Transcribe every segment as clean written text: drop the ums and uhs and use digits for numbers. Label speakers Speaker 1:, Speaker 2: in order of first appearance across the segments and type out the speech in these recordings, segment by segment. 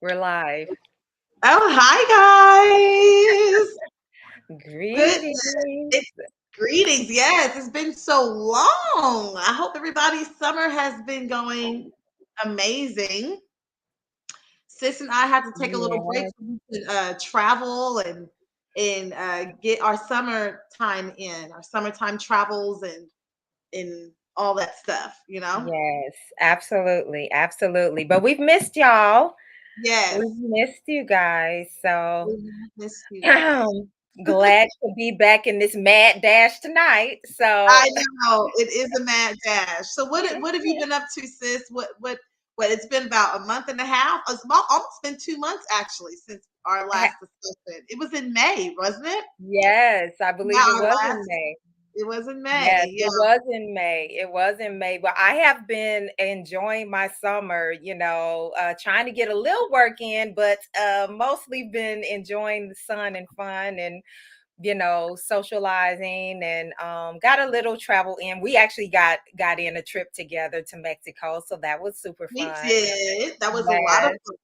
Speaker 1: We're live.
Speaker 2: Oh, hi guys.
Speaker 1: Greetings.
Speaker 2: Goodness. Greetings. Yes, it's been so long. I hope everybody's summer has been going amazing. Sis and I had to take a little break
Speaker 1: Yes,
Speaker 2: so we could travel and get our summertime in, our summertime travels and all that stuff, you know?
Speaker 1: yes, absolutely, absolutely. But we've missed y'all.
Speaker 2: Yes.
Speaker 1: We've missed you guys. So
Speaker 2: We miss you guys.
Speaker 1: glad to be back in this mad dash tonight. So
Speaker 2: I know it is a mad dash. So what have you been up to, sis? What? It's been about a month and a half. It's about almost been 2 months actually since our last discussion. It was in May, wasn't it?
Speaker 1: yes, I
Speaker 2: Yeah,
Speaker 1: believe it
Speaker 2: our
Speaker 1: was
Speaker 2: last.
Speaker 1: in May.
Speaker 2: It was in
Speaker 1: Yes,
Speaker 2: May. Yeah.
Speaker 1: it was in May. It was in May. But I have been enjoying my summer, trying to get a little work in, but mostly been enjoying the sun and fun and socializing and got a little travel in. We actually got in a trip together to Mexico, so that was super
Speaker 2: We
Speaker 1: fun.
Speaker 2: did. That was a lot of
Speaker 1: Yes,
Speaker 2: fun.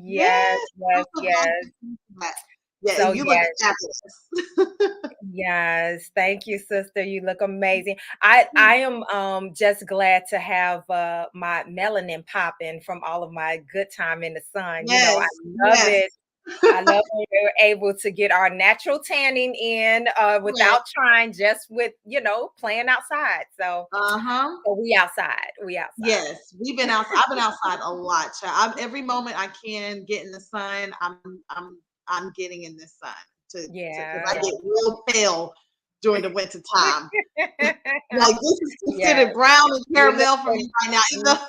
Speaker 1: yes,
Speaker 2: Yes. I'm
Speaker 1: yes,
Speaker 2: so glad
Speaker 1: yes.
Speaker 2: you did that. Yeah,
Speaker 1: So
Speaker 2: and you look
Speaker 1: yes.
Speaker 2: fabulous.
Speaker 1: Yes, thank you, sister. You look amazing. I am just glad to have my melanin popping from all of my good time in the sun. I
Speaker 2: Yes,
Speaker 1: love
Speaker 2: yes.
Speaker 1: it. I love when we're able to get our natural tanning in
Speaker 2: Correct.
Speaker 1: without trying, just with playing outside. So,
Speaker 2: Uh-huh.
Speaker 1: so we outside. We outside.
Speaker 2: Yes, we've been out. I've been outside a lot. Every moment I can get in the sun, I'm getting in the sun to because I
Speaker 1: Yeah.
Speaker 2: get real pale during the winter time. Like this is
Speaker 1: Yeah.
Speaker 2: considered brown and
Speaker 1: You
Speaker 2: caramel for me right now, even
Speaker 1: looking
Speaker 2: though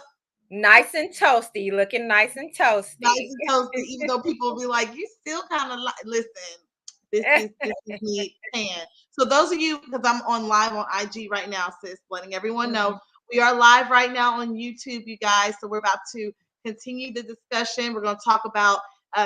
Speaker 1: nice and toasty. You looking nice and
Speaker 2: nice
Speaker 1: toasty.
Speaker 2: and toasted, even though people will be like, you still kind of like listen. This is me pan. So those of you, because I'm on live on IG right now, sis, letting everyone know
Speaker 1: Mhm.
Speaker 2: we are live right now on YouTube, you guys. So we're about to continue the discussion. We're going to talk about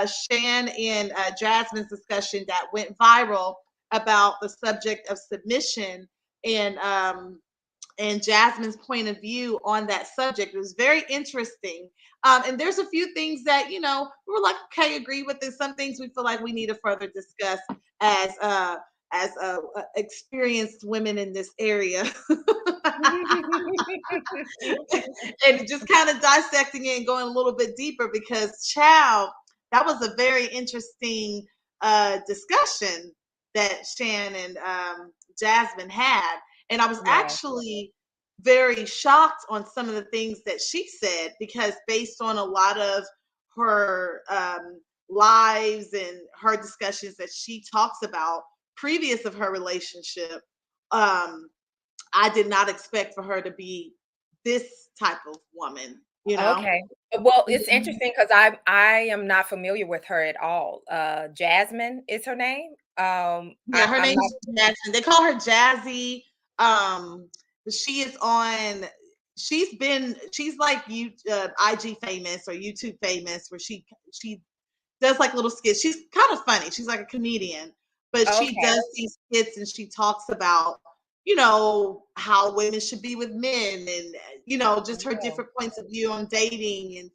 Speaker 2: Shan and Jasmine's discussion that went viral about the subject of submission and Jasmine's point of view on that subject. It was very interesting. And there's a few things that, we were like, okay, agree with this. Some things we feel like we need to further discuss as experienced women in this area. And just kind of dissecting it and going a little bit deeper because, child, that was a very interesting discussion that Shan and Jasmine had. And I was
Speaker 1: Yeah.
Speaker 2: actually very shocked on some of the things that she said because, based on a lot of her lives and her discussions that she talks about previous of her relationship, um, I did not expect for her to be this type of woman, you know?
Speaker 1: Okay. Well, it's interesting because I am not familiar with her at all. Jasmine is her name.
Speaker 2: Yeah, her
Speaker 1: I'm not.
Speaker 2: name's Jackson. They call her Jazzy. Um, she is on. She's like you IG famous or YouTube famous, where she does like little skits. She's kind of funny. She's like a comedian, but she
Speaker 1: Okay.
Speaker 2: does these skits and she talks about how women should be with men and just her
Speaker 1: Oh,
Speaker 2: different points of view on dating and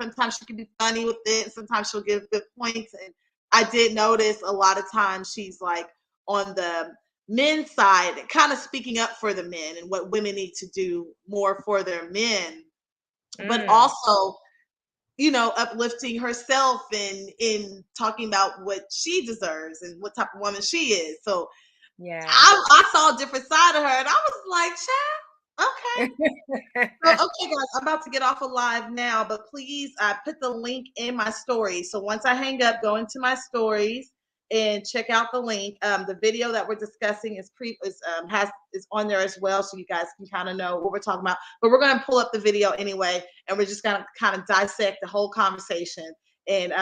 Speaker 2: sometimes she can be funny with it and sometimes she'll give good points. And I did notice a lot of times she's like on the men's side, kind of speaking up for the men and what women need to do more for their men, but
Speaker 1: mm,
Speaker 2: also uplifting herself and in talking about what she deserves and what type of woman she is. So
Speaker 1: yeah.
Speaker 2: I saw a different side of her, and I was like, "Child, okay." So, okay, guys, I'm about to get off of live now, but please, I put the link in my stories. So once I hang up, go into my stories and check out the link. The video that we're discussing is on there as well, so you guys can kind of know what we're talking about. But we're going to pull up the video anyway, and we're just going to kind of dissect the whole conversation and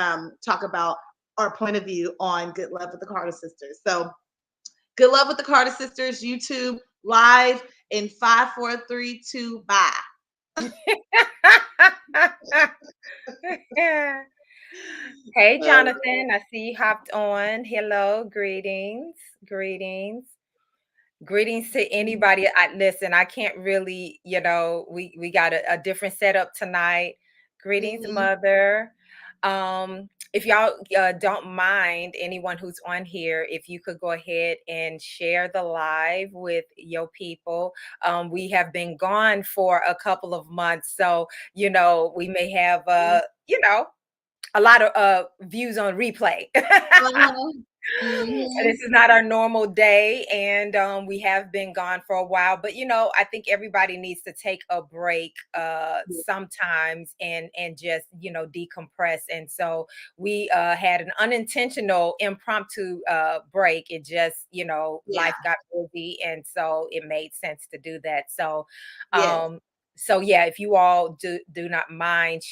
Speaker 2: talk about our point of view on Good Love with the Carter Sisters. So, Good Love with the Carter Sisters, YouTube live in 5, 4, 3, 2, bye.
Speaker 1: Hey, Jonathan, I see you hopped on. Hello, greetings, greetings, greetings to anybody. Listen, I can't really, we got a different setup tonight. Greetings,
Speaker 2: Mhm.
Speaker 1: mother. If y'all don't mind, anyone who's on here, if you could go ahead and share the live with your people. We have been gone for a couple of months, so we may have a lot of views on replay.
Speaker 2: Uh-huh.
Speaker 1: This is not our normal day, and we have been gone for a while. But I think everybody needs to take a break sometimes and just decompress. And so we had an unintentional, impromptu break. It just
Speaker 2: Yeah.
Speaker 1: life got busy, and so it made sense to do that. So,
Speaker 2: Yes.
Speaker 1: um, yeah, if you all do not mind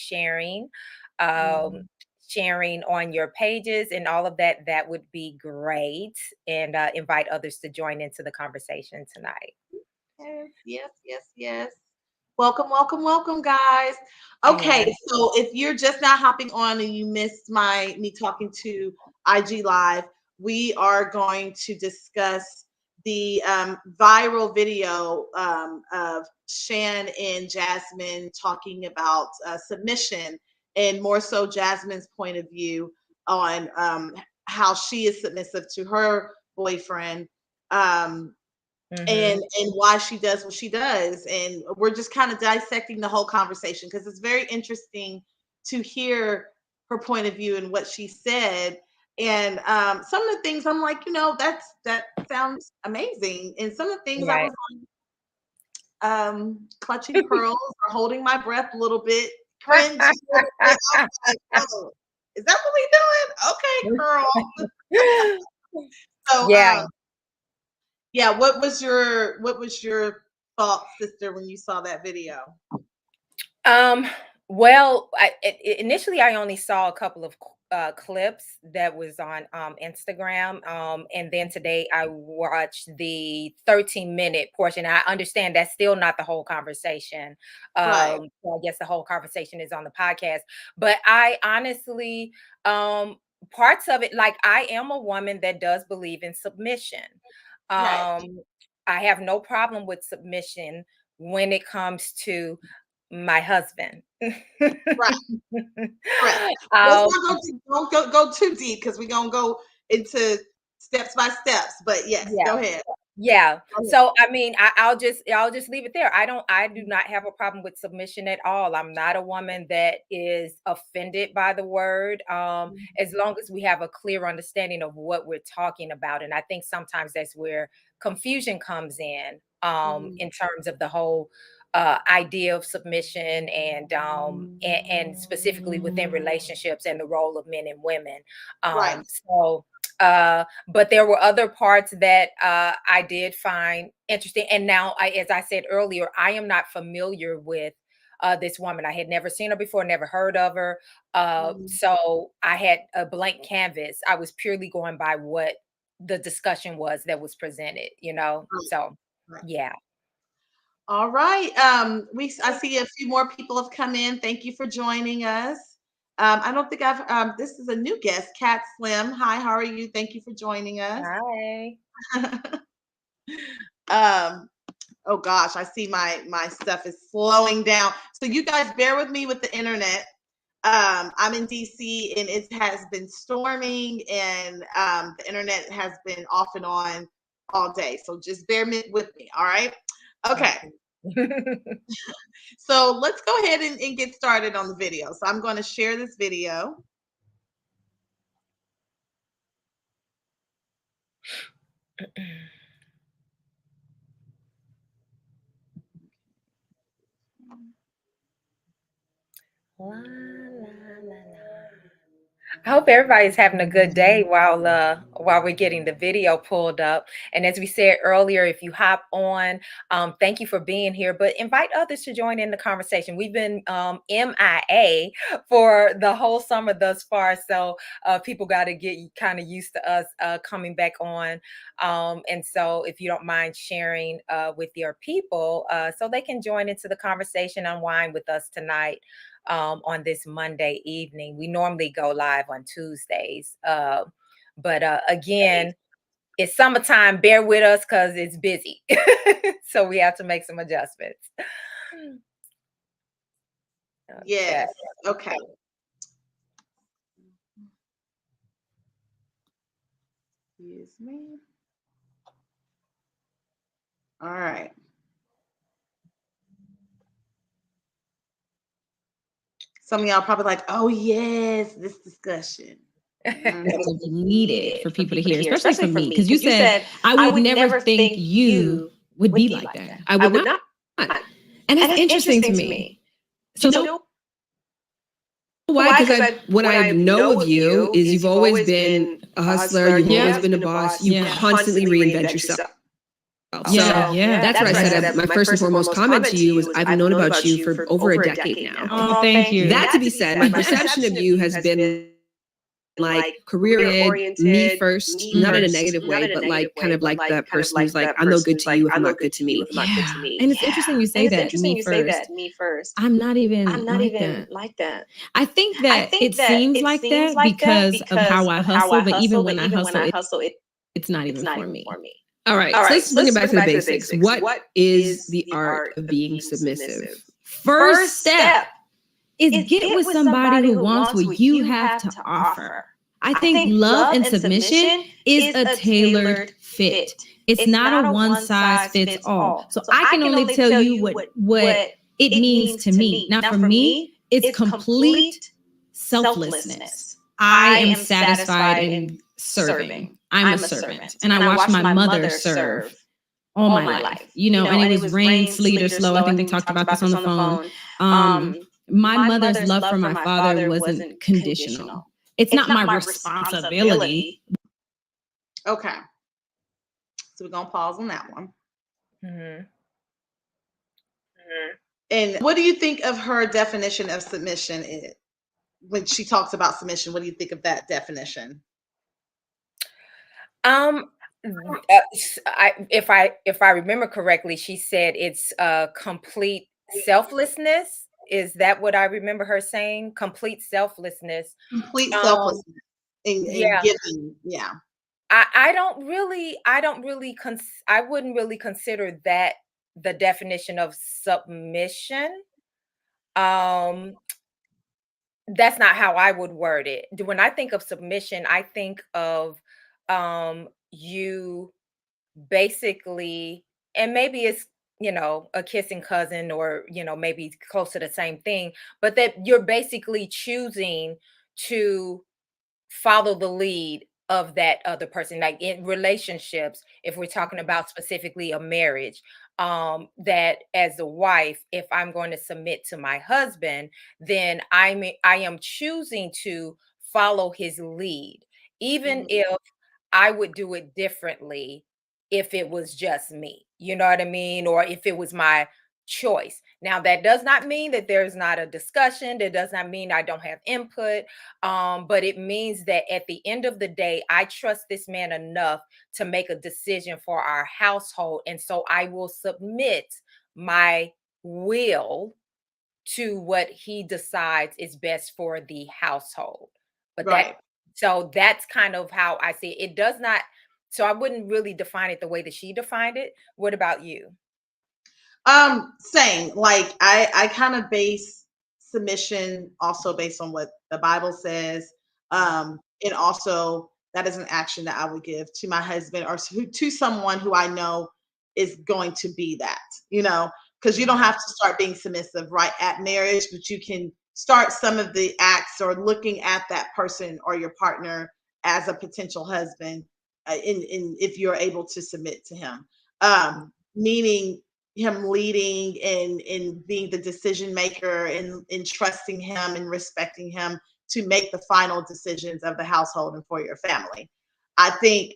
Speaker 1: um,
Speaker 2: Mhm.
Speaker 1: sharing on your pages and all of that, that would be great. And invite others to join into the conversation tonight.
Speaker 2: Yes, yes, yes, yes. Welcome, welcome, welcome, guys. Okay,
Speaker 1: Amen.
Speaker 2: so if you're just now hopping on and you missed me talking to IG Live, we are going to discuss the viral video of Shan and Jasmine talking about submission, and more so Jasmine's point of view on how she is submissive to her boyfriend. Um,
Speaker 1: Mm-hmm.
Speaker 2: and why she does what she does, and we're just kind of dissecting the whole conversation because it's very interesting to hear her point of view and what she said. And some of the things I'm like, that sounds amazing, and some of the things I
Speaker 1: Right.
Speaker 2: was clutching pearls or holding my breath a little bit, cringe a little bit. I was like, oh, is that what we doing? Okay, girl. So
Speaker 1: Yeah.
Speaker 2: yeah, what was your thought, sister, when you saw that video?
Speaker 1: Um, well, initially I only saw a couple of clips that was on Instagram, and then today I watched the 13-minute portion. I understand that's still not the whole conversation.
Speaker 2: Right,
Speaker 1: So I guess the whole conversation is on the podcast. But I honestly, parts of it, like I am a woman that does believe in submission.
Speaker 2: right,
Speaker 1: Um, I have no problem with submission when it comes to my husband.
Speaker 2: right, correct. Let's
Speaker 1: um,
Speaker 2: not don't go too deep because we're gonna go into steps by steps. But yes,
Speaker 1: yeah,
Speaker 2: go ahead.
Speaker 1: yeah.
Speaker 2: Go ahead.
Speaker 1: So I mean, I'll just leave it there. I do not have a problem with submission at all. I'm not a woman that is offended by the word. As long as we have a clear understanding of what we're talking about. And I think sometimes that's where confusion comes in terms of the whole idea of submission and specifically within relationships and the role of men and women.
Speaker 2: Right.
Speaker 1: But there were other parts that I did find interesting. And now, as I said earlier, I am not familiar with this woman. I had never seen her before, never heard of her.
Speaker 2: Mhm.
Speaker 1: So I had a blank canvas. I was purely going by what the discussion was that was presented.
Speaker 2: Right,
Speaker 1: So,
Speaker 2: right.
Speaker 1: yeah.
Speaker 2: All right. I see a few more people have come in. Thank you for joining us. I don't think I've this is a new guest, Cat Slim. Hi, how are you? Thank you for joining us.
Speaker 1: Hi.
Speaker 2: um, oh gosh, I see my stuff is slowing down. So you guys bear with me with the internet. I'm in DC and it has been storming, and the internet has been off and on all day. So just with me. All right. Okay.
Speaker 1: Okay.
Speaker 2: So let's go ahead and get started on the video. So I'm going to share this video.
Speaker 1: La, la, la, la. I hope everybody's having a good day while we're getting the video pulled up. And as we said earlier, if you hop on, thank you for being here. But invite others to join in the conversation. We've been MIA for the whole summer thus far, so people got to get kind of used to us coming back on. And so, if you don't mind sharing with your people, so they can join into the conversation, unwind with us tonight on this Monday evening. We normally go live on Tuesdays. But again, it's summertime. Bear with us because it's busy. So we have to make some adjustments.
Speaker 2: Yes.
Speaker 1: Okay.
Speaker 2: Okay. Excuse me. All right. Some of y'all probably like, oh yes, this discussion.
Speaker 3: Needed for people to hear, especially from me, because you said I would never think you would be like that. I would not. And it's interesting to me. So why? Because what I know of you is you've always been a hustler. You've always been a boss. You constantly reinvent yourself. So that's what I said. My first and foremost comment to you was I've known about you for over a decade now.
Speaker 1: Oh, thank you.
Speaker 3: That to be said, my perception of you has been like career-oriented, me first, not in a negative way, but like kind of like the person who's like, I'm no good to you if I'm not good to me. And it's interesting you say that, me first. I'm not even like that. I think that it seems like that because of how I hustle, but even when I hustle, it's not even for me. All right, so let's bring it back to the basics. What is the art of being submissive? First step is get with somebody who wants what you have to offer. I think love and submission is a tailored fit. It's not a one size fits all. So I can only tell you what it means to me. Now for me, it's complete selflessness. I am satisfied in serving. I'm a servant. And I watched my mother serve all my life. You know, and it was rain, sleet, or slow. I think we talked about this on the phone. My mother's love for my father wasn't conditional. It's not my responsibility.
Speaker 2: Okay. So we're going to pause on that one.
Speaker 1: Mm-hmm.
Speaker 2: And what do you think of her definition of submission is? When she talks about submission, what do you think of that definition?
Speaker 1: If I remember correctly, she said it's complete selflessness. Is that what I remember her saying? Complete selflessness.
Speaker 2: Complete selflessness in giving. Yeah.
Speaker 1: I wouldn't really consider that the definition of submission. That's not how I would word it. When I think of submission, I think of you basically, and maybe it's, a kissing cousin, or, maybe close to the same thing, but that you're basically choosing to follow the lead of that other person, like in relationships, if we're talking about specifically a marriage, that as a wife, if I'm going to submit to my husband, then I am choosing to follow his lead, even if I would do it differently if it was just me, you know what I mean? Or if it was my choice. Now, that does not mean that there's not a discussion. That does not mean I don't have input. But it means that at the end of the day, I trust this man enough to make a decision for our household. And so I will submit my will to what he decides is best for the household. But so that's kind of how I see it. It does not, so I wouldn't really define it the way that she defined it. What about you?
Speaker 2: Same. Like I kind of base submission also based on what the Bible says. And also that is an action that I would give to my husband or to someone who I know is going to be that, because you don't have to start being submissive right at marriage, but you can start some of the acts or looking at that person or your partner as a potential husband, in if you're able to submit to him, meaning him leading and being the decision maker and trusting him and respecting him to make the final decisions of the household and for your family. I think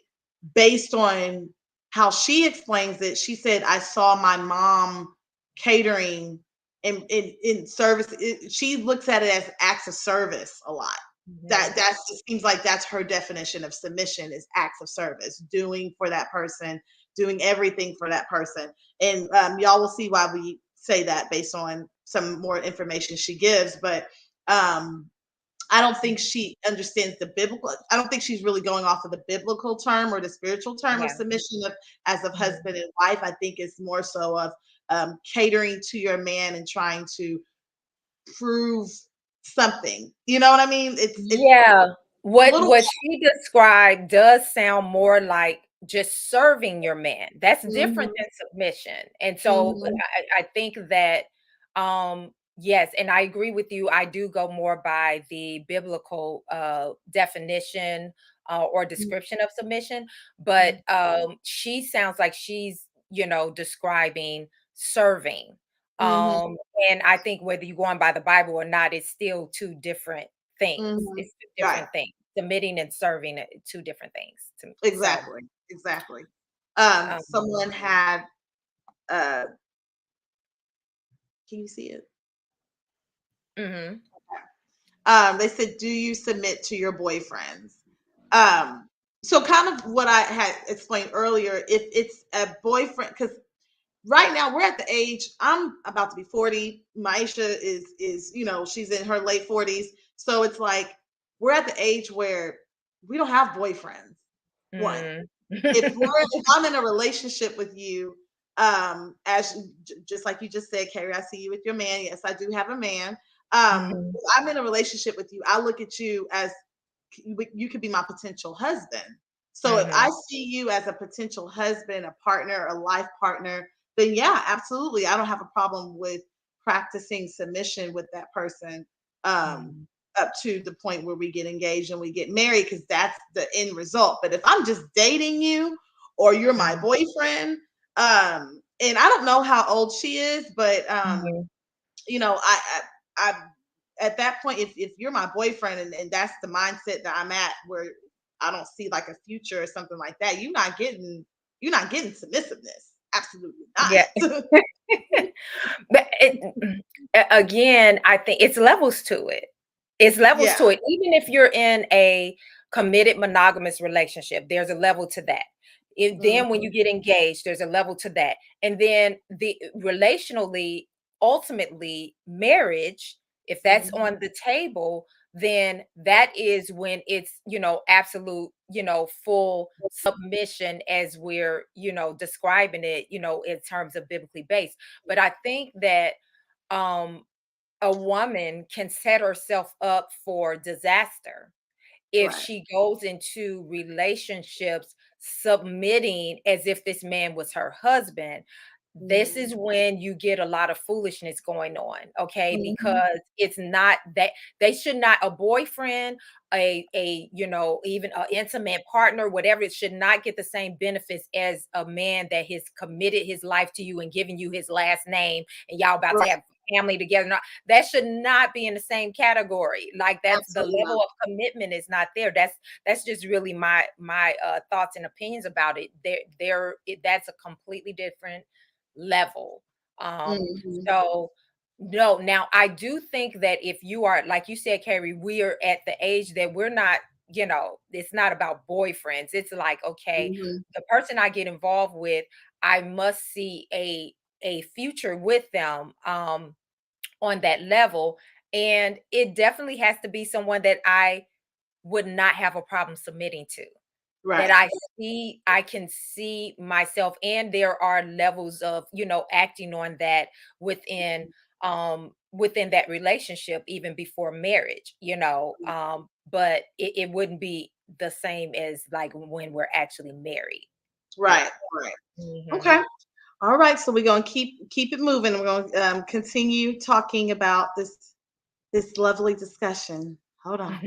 Speaker 2: based on how she explains it, she said, I saw my mom catering in service. She looks at it as acts of service a lot. That just seems like that's her definition of submission, is acts of service, doing for that person, doing everything for that person. And y'all will see why we say that based on some more information she gives. But I don't think she understands the biblical. I don't think she's really going off of the biblical term or the spiritual term of submission as of husband and wife. I think it's more so of catering to your man and trying to prove something. You know what I mean? It's
Speaker 1: What she described does sound more like just serving your man. That's different than submission. And so I think that yes, and I agree with you. I do go more by the biblical definition or description of submission, but she sounds like she's, describing serving. Um and I think whether you're going by the Bible or not, it's still two different things. It's two
Speaker 2: Right.
Speaker 1: different things. Submitting and serving are two different things to me.
Speaker 2: Exactly. Exactly.
Speaker 1: Um,
Speaker 2: Someone had, uh, can you see it?
Speaker 1: mhm,
Speaker 2: They said, do you submit to your boyfriends? So kind of what I had explained earlier, if it's a boyfriend, because right now we're at the age, I'm about to be 40. Maisha is, she's in her late 40s. So it's like we're at the age where we don't have boyfriends. One.
Speaker 1: mhm.
Speaker 2: If I'm in a relationship with you, just like you just said, Carrie, I see you with your man. Yes, I do have a man.
Speaker 1: Mhm,
Speaker 2: If I'm in a relationship with you, I look at you as you could be my potential husband. So if I
Speaker 1: mhm,
Speaker 2: see you as a potential husband, a partner, a life partner, then yeah, absolutely. I don't have a problem with practicing submission with that person. Um,
Speaker 1: mhm,
Speaker 2: up to the point where we get engaged and we get married, because that's the end result. But if I'm just dating you or you're my
Speaker 1: mhm,
Speaker 2: boyfriend, and I don't know how old she is, but
Speaker 1: mhm.
Speaker 2: I at that point, if you're my boyfriend and that's the mindset that I'm at, where I don't see like a future or something like that, you're not getting submissiveness. Absolutely
Speaker 1: Yeah.
Speaker 2: not.
Speaker 1: But again, I think it's levels to it. It's levels
Speaker 2: Yeah.
Speaker 1: to it. Even if you're in a committed monogamous relationship, there's a level to that. Then when
Speaker 2: Mhm.
Speaker 1: you get engaged, there's a level to that. And then the relationally, ultimately, marriage, if that's
Speaker 2: Mhm.
Speaker 1: on the table, then that is when it's, absolute, full submission as we're, describing it, in terms of biblically based. But I think that um a woman can set herself up for disaster if
Speaker 2: Right.
Speaker 1: she goes into relationships submitting as if this man was her husband. This
Speaker 2: Mhm.
Speaker 1: is when you get a lot of foolishness going on, okay?
Speaker 2: Mhm.
Speaker 1: Because it's not that they should not a boyfriend, even an intimate partner, whatever, it should not get the same benefits as a man that has committed his life to you and given you his last name and y'all about to
Speaker 2: Right.
Speaker 1: have family together. That should not be in the same category. Like that's the
Speaker 2: Absolutely
Speaker 1: level
Speaker 2: not.
Speaker 1: of commitment is not there. That's just really my thoughts and opinions about it. That's a completely different level.
Speaker 2: Mhm.
Speaker 1: So no, now I do think that if you are, like you said, Carrie, we are at the age that we're not, it's not about boyfriends. It's like, okay,
Speaker 2: Mhm.
Speaker 1: the person I get involved with, I must see a future with them on that level. And it definitely has to be someone that I would not have a problem submitting to. That
Speaker 2: Right.
Speaker 1: I can see myself, and there are levels of, acting on that within within that relationship even before marriage, but it wouldn't be the same as like when we're actually married. Yeah.
Speaker 2: Right. Right.
Speaker 1: Mhm.
Speaker 2: Okay. All right. So we're gonna keep it moving. We're gonna continue talking about this lovely discussion. Hold on.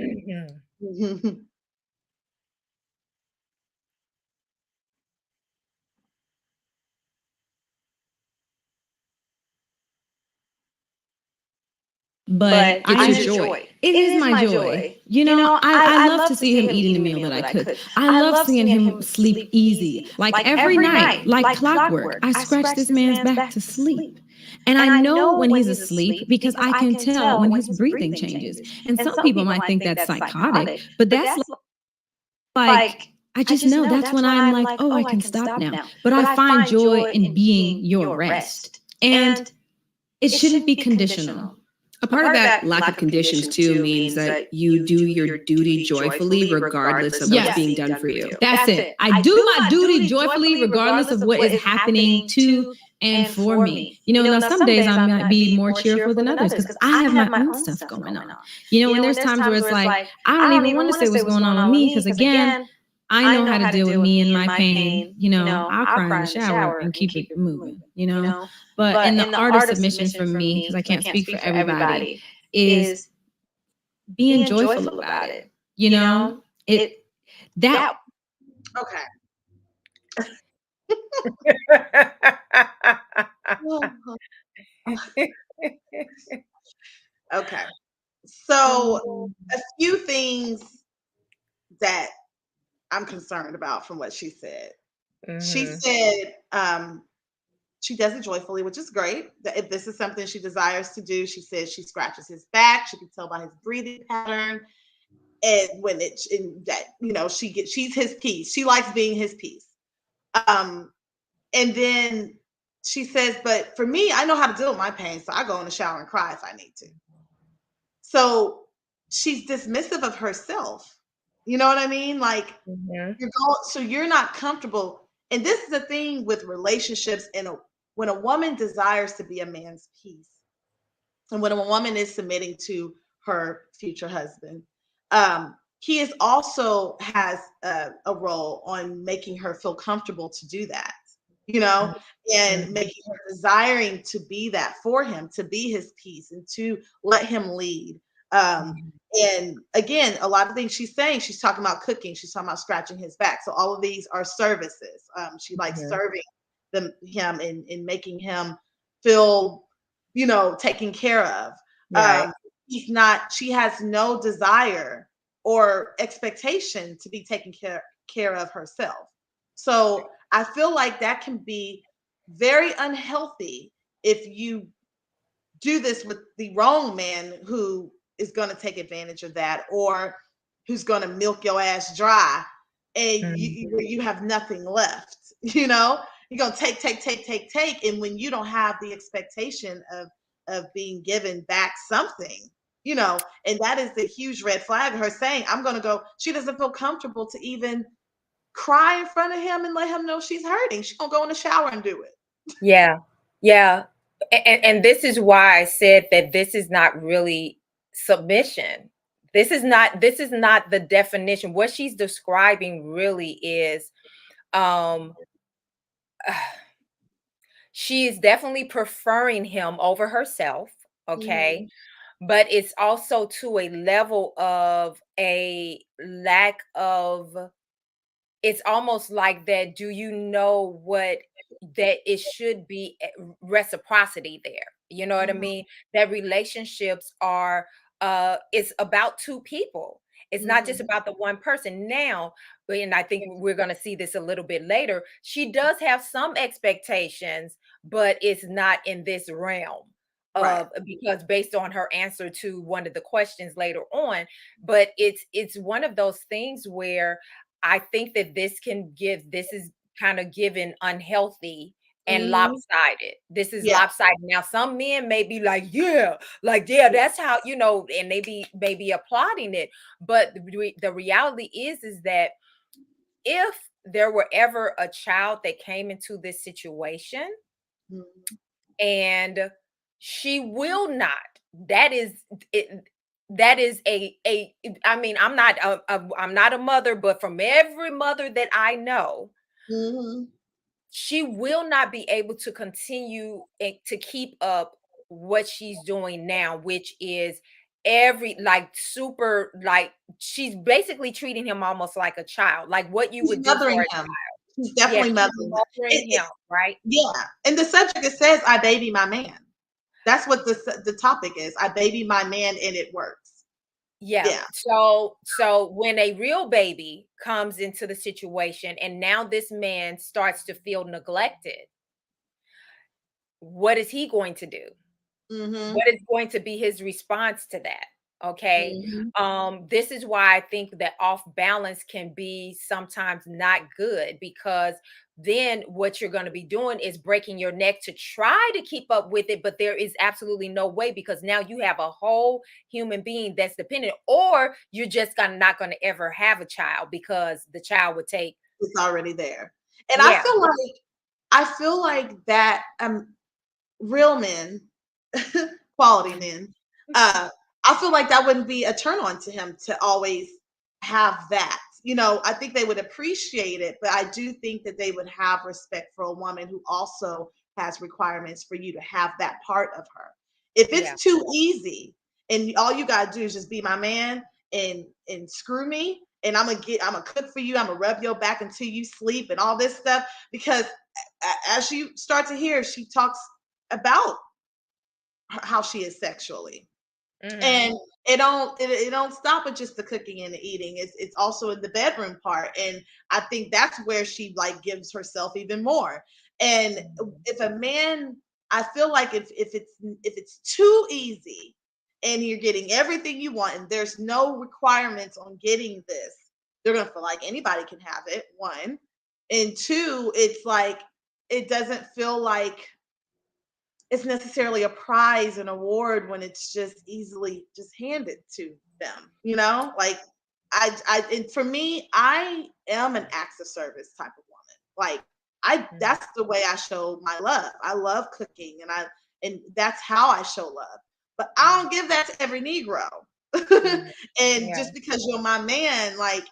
Speaker 3: But
Speaker 4: But
Speaker 3: it's
Speaker 4: I
Speaker 3: his joy.
Speaker 4: enjoy.
Speaker 3: It
Speaker 4: It
Speaker 3: is
Speaker 4: is
Speaker 3: my
Speaker 4: my
Speaker 3: joy.
Speaker 4: joy. You know,
Speaker 3: I
Speaker 4: I
Speaker 3: love to
Speaker 4: love to
Speaker 3: see
Speaker 4: see
Speaker 3: him
Speaker 4: him
Speaker 3: eating the
Speaker 4: eating the
Speaker 3: meal that
Speaker 4: meal
Speaker 3: I
Speaker 4: that I
Speaker 3: cook.
Speaker 4: cook.
Speaker 3: I
Speaker 4: I
Speaker 3: love
Speaker 4: love
Speaker 3: seeing
Speaker 4: seeing
Speaker 3: him
Speaker 4: him
Speaker 3: sleep
Speaker 4: sleep
Speaker 3: easy,
Speaker 4: easy,
Speaker 3: like
Speaker 4: like
Speaker 3: every
Speaker 4: every
Speaker 3: night,
Speaker 4: night,
Speaker 3: like
Speaker 4: like
Speaker 3: clockwork.
Speaker 4: clockwork.
Speaker 3: I
Speaker 4: I
Speaker 3: scratch
Speaker 4: scratch
Speaker 3: this
Speaker 4: this
Speaker 3: man's
Speaker 4: man's
Speaker 3: back
Speaker 4: back
Speaker 3: to
Speaker 4: to
Speaker 3: sleep.
Speaker 4: sleep.
Speaker 3: And I
Speaker 4: And I
Speaker 3: know
Speaker 4: know
Speaker 3: when
Speaker 4: when
Speaker 3: he's
Speaker 4: he's
Speaker 3: asleep
Speaker 4: asleep
Speaker 3: because
Speaker 4: because
Speaker 3: I
Speaker 4: I
Speaker 3: can
Speaker 4: can
Speaker 3: tell
Speaker 4: tell
Speaker 3: when
Speaker 4: when
Speaker 3: his
Speaker 4: his
Speaker 3: breathing
Speaker 4: breathing
Speaker 3: changes.
Speaker 4: changes.
Speaker 3: And
Speaker 4: And
Speaker 3: some
Speaker 4: some
Speaker 3: people
Speaker 4: people
Speaker 3: might
Speaker 4: might
Speaker 3: think
Speaker 4: think
Speaker 3: that's
Speaker 4: that's
Speaker 3: psychotic,
Speaker 4: psychotic,
Speaker 3: but
Speaker 4: but
Speaker 3: that's
Speaker 4: that's
Speaker 3: like,
Speaker 4: like,
Speaker 3: I
Speaker 4: I
Speaker 3: just
Speaker 4: just
Speaker 3: know
Speaker 4: know
Speaker 3: that's
Speaker 4: that's
Speaker 3: when
Speaker 4: when
Speaker 3: I'm
Speaker 4: I'm
Speaker 3: like,
Speaker 4: like,
Speaker 3: oh,
Speaker 4: oh,
Speaker 3: I
Speaker 4: I
Speaker 3: can
Speaker 4: can
Speaker 3: stop
Speaker 4: stop
Speaker 3: now.
Speaker 4: now.
Speaker 3: But
Speaker 4: But
Speaker 3: I
Speaker 4: I
Speaker 3: find
Speaker 4: find
Speaker 3: joy
Speaker 4: joy
Speaker 3: in
Speaker 4: in
Speaker 3: being
Speaker 4: being
Speaker 3: your
Speaker 4: your
Speaker 3: rest.
Speaker 4: rest.
Speaker 3: And
Speaker 4: And
Speaker 3: it
Speaker 4: it
Speaker 3: shouldn't be
Speaker 4: shouldn't be
Speaker 3: conditional.
Speaker 4: conditional.
Speaker 3: A part of that lack of conditions too means that you do your duty joyfully regardless of what's being done for you. That's it. I do my duty joyfully regardless of what is happening to and for me. Now some days I might be more cheerful than others because I have my own stuff going on. And there's times where it's like, I don't even want to say what's going on with me because again, I know how to deal with me and my pain. I'll cry in the shower and keep it moving, But in the art of submission for me, because I can't speak for everybody, is being joyful about it. That
Speaker 2: Okay. Okay. So a few things that I'm concerned about from what she said. She said she does it joyfully, which is great. If this is something she desires to do, she says she scratches his back. She can tell by his breathing pattern, and when she's his piece. She likes being his piece. And then she says, but for me, I know how to deal with my pain, so I go in the shower and cry if I need to. So she's dismissive of herself. You know what I mean? Like you're not comfortable. And this is the thing with relationships. When a woman desires to be a man's piece, and when a woman is submitting to her future husband, he is also has a role on making her feel comfortable to do that, and making her desiring to be that for him, to be his piece and to let him lead. And again, a lot of things she's saying, she's talking about cooking, she's talking about scratching his back. So all of these are services. She likes serving him and making him feel, taken care of.
Speaker 1: Right.
Speaker 2: She has no desire or expectation to be taken care of herself. So I feel like that can be very unhealthy if you do this with the wrong man who is going to take advantage of that, or who's going to milk your ass dry, and you have nothing left. You're going to take, and when you don't have the expectation of being given back something, and that is the huge red flag. Her saying, I'm going to go, she doesn't feel comfortable to even cry in front of him and let him know she's hurting. She's going to go in the shower and do it.
Speaker 1: Yeah. And this is why I said that this is not really submission. This is not the definition. What she's describing really is she is definitely preferring him over herself, okay? But it's also to a level of a lack of, it's almost like that, do you know what, that it should be reciprocity there. You know what I mean? That relationships are it's about two people. It's not just about the one person. Now, and I think we're going to see this a little bit later, she does have some expectations, but it's not in this realm.
Speaker 2: Right.
Speaker 1: Because based on her answer to one of the questions later on, but it's one of those things where I think that this is kind of given unhealthy and lopsided. This is lopsided. Now, some men may be like, yeah, that's how, and they be applauding it. But the reality is that if there were ever a child that came into this situation, and she will not, that is it. That is I mean, I'm not a mother, but from every mother that I know, she will not be able to continue to keep up what she's doing now, which is super, like, she's basically treating him almost like a child, like what you would do for a
Speaker 2: Mothering him.
Speaker 1: child.
Speaker 2: She's definitely
Speaker 1: mothering him, right?
Speaker 2: Yeah. And the subject, it says, I baby my man. That's what the topic is. I baby my man, and it works.
Speaker 1: Yeah. So when a real baby comes into the situation and now this man starts to feel neglected, what is he going to do? What is going to be his response to that? Okay.
Speaker 3: Mhm.
Speaker 1: This is why I think that off balance can be sometimes not good, because then what you're going to be doing is breaking your neck to try to keep up with it, but there is absolutely no way, because now you have a whole human being that's dependent, or you're just gonna not going to ever have a child because the child would take.
Speaker 2: It's already there. And
Speaker 1: Yeah.
Speaker 2: I feel like that real men, quality men, I feel like that wouldn't be a turn on to him to always have that. I think they would appreciate it, but I do think that they would have respect for a woman who also has requirements for you to have that part of her. If
Speaker 1: Yeah.
Speaker 2: it's too easy and all you gotta do is just be my man and screw me, and I'm gonna cook for you, I'm gonna rub your back until you sleep and all this stuff, because as you start to hear, she talks about how she is sexually,
Speaker 1: Hmm.
Speaker 2: and it don't stop at just the cooking and the eating. It's also in the bedroom part, and I think that's where she like gives herself even more. And if a man, I feel like if it's too easy and you're getting everything you want and there's no requirements on getting this, they're gonna feel like anybody can have it, one. And two, it's like it doesn't feel like it's necessarily a prize, an award, when it's just easily just handed to them, like and for me, I am an acts of service type of woman. Like, that's the way I show my love. I love cooking, and that's how I show love. But I don't give that to every Negro.
Speaker 1: Hmm.
Speaker 2: And
Speaker 1: Yeah.
Speaker 2: just because you're my man, like,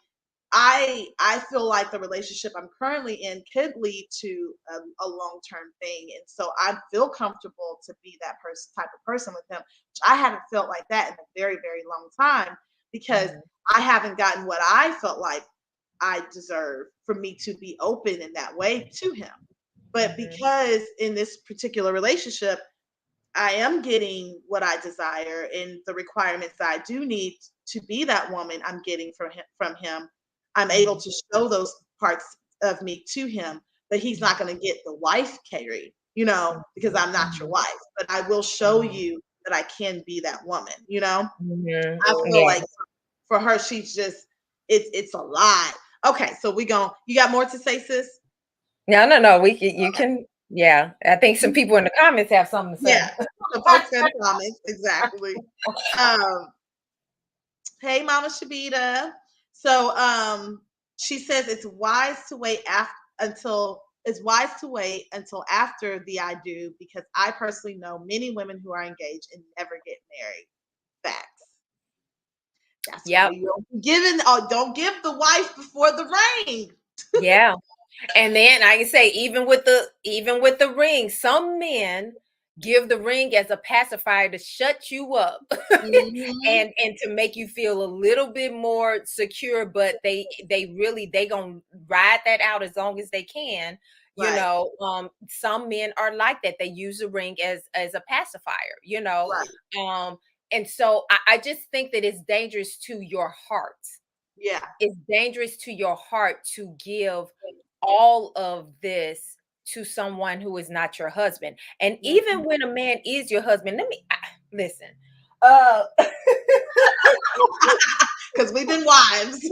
Speaker 2: I feel like the relationship I'm currently in could lead to a long-term thing, and so I feel comfortable to be that person, type of person with him. Which I haven't felt like that in a very, very long time, because
Speaker 1: Hmm.
Speaker 2: I haven't gotten what I felt like I deserve for me to be open in that way to him. But
Speaker 1: Hmm.
Speaker 2: because in this particular relationship, I am getting what I desire and the requirements that I do need to be that woman I'm getting from him. I'm able
Speaker 1: Hmm.
Speaker 2: to show those parts of me to him, but he's not going to get the wife Carrie, because I'm not your
Speaker 1: Hmm.
Speaker 2: wife, but I will show you that I can be that woman.
Speaker 1: Hmm.
Speaker 2: I feel
Speaker 1: Yeah.
Speaker 2: like for her, she's just, it's a lot. Okay, so you got more to say, sis?
Speaker 1: No, no, no. You
Speaker 2: Okay.
Speaker 1: can. Yeah, I think some people in the comments have something to
Speaker 2: Yeah.
Speaker 1: say.
Speaker 2: The folks in the comments, exactly. Um, Hey, Mama Shabita. So, she says it's wise to wait until after the I do, because I personally know many women who are engaged and never get married. Facts. That's why
Speaker 1: Yep.
Speaker 2: you don't give the wife before the ring.
Speaker 1: Yeah. And then I can say, even with the ring, some men give the ring as a pacifier to shut you up
Speaker 2: Hmm.
Speaker 1: and to make you feel a little bit more secure, but they gonna ride that out as long as they can.
Speaker 2: Right.
Speaker 1: Some men are like that. They use the ring as a pacifier, you know.
Speaker 2: Right.
Speaker 1: Um, and so I just think that it's dangerous to your heart.
Speaker 2: Yeah.
Speaker 1: It's dangerous to your heart to give all of this to someone who is not your husband. And even when a man is your husband, listen. Uh
Speaker 2: Because we've been wives.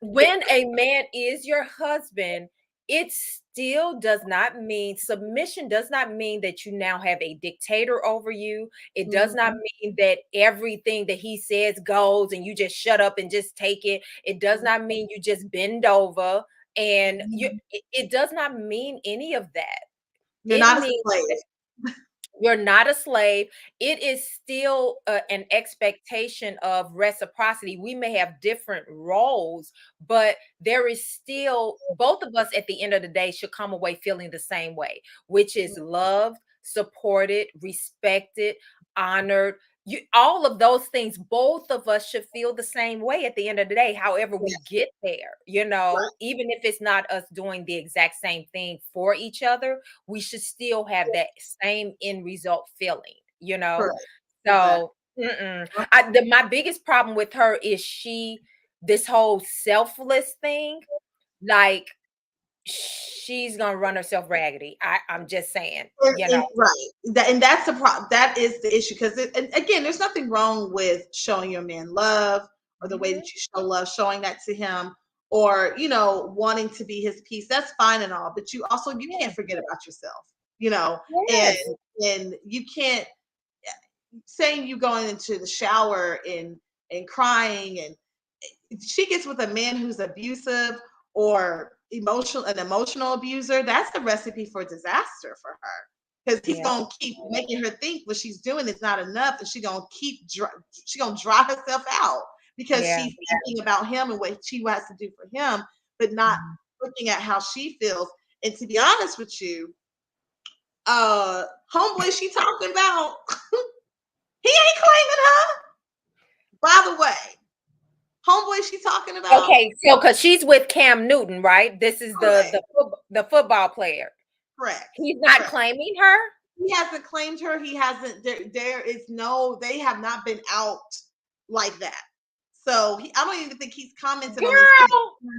Speaker 1: when a man is your husband, it still does not mean submission, does not mean that you now have a dictator over you. It does not
Speaker 2: Mhm.
Speaker 1: mean that everything that he says goes and you just shut up and just take it. It does not mean you just bend over, and
Speaker 2: Mhm.
Speaker 1: it does not mean any of that.
Speaker 2: You're
Speaker 1: It
Speaker 2: not a
Speaker 1: means
Speaker 2: slave.
Speaker 1: you're not a slave. It is still an expectation of reciprocity. We may have different roles, but there is still, both of us at the end of the day should come away feeling the same way, which is loved, supported, respected, honored. All of those things, both of us should feel the same way at the end of the day. However, we
Speaker 2: Yes.
Speaker 1: get there,
Speaker 2: Right.
Speaker 1: even if it's not us doing the exact same thing for each other, we should still have that same end result feeling, you know?
Speaker 2: Correct. Exactly.
Speaker 1: So, my biggest problem with her is this whole selfless thing. Like, she's gonna run herself raggedy. I'm just saying,
Speaker 2: Right. And that's the problem. That is the issue. Because again, there's nothing wrong with showing your man love, or the way that you show love, showing that to him, or wanting to be his piece. That's fine and all, but you can't forget about yourself. And
Speaker 1: Yes.
Speaker 2: you can't, saying you going into the shower and crying, and she gets with a man who's abusive or an emotional abuser. That's a recipe for disaster for her, because he's gonna keep making her think what she's doing is not enough, and she's gonna dry herself out, because she's thinking about him and what she wants to do for him, but not looking at how she feels. And to be honest with you, homeboy she talking about, he ain't claiming her. By the way, homeboy she talking about.
Speaker 1: Okay, so because she's with Cam Newton, right? This is the football player.
Speaker 2: Correct.
Speaker 1: He's not claiming her.
Speaker 2: He hasn't claimed her. He hasn't. They have not been out like that. So I don't even think he's commented on this.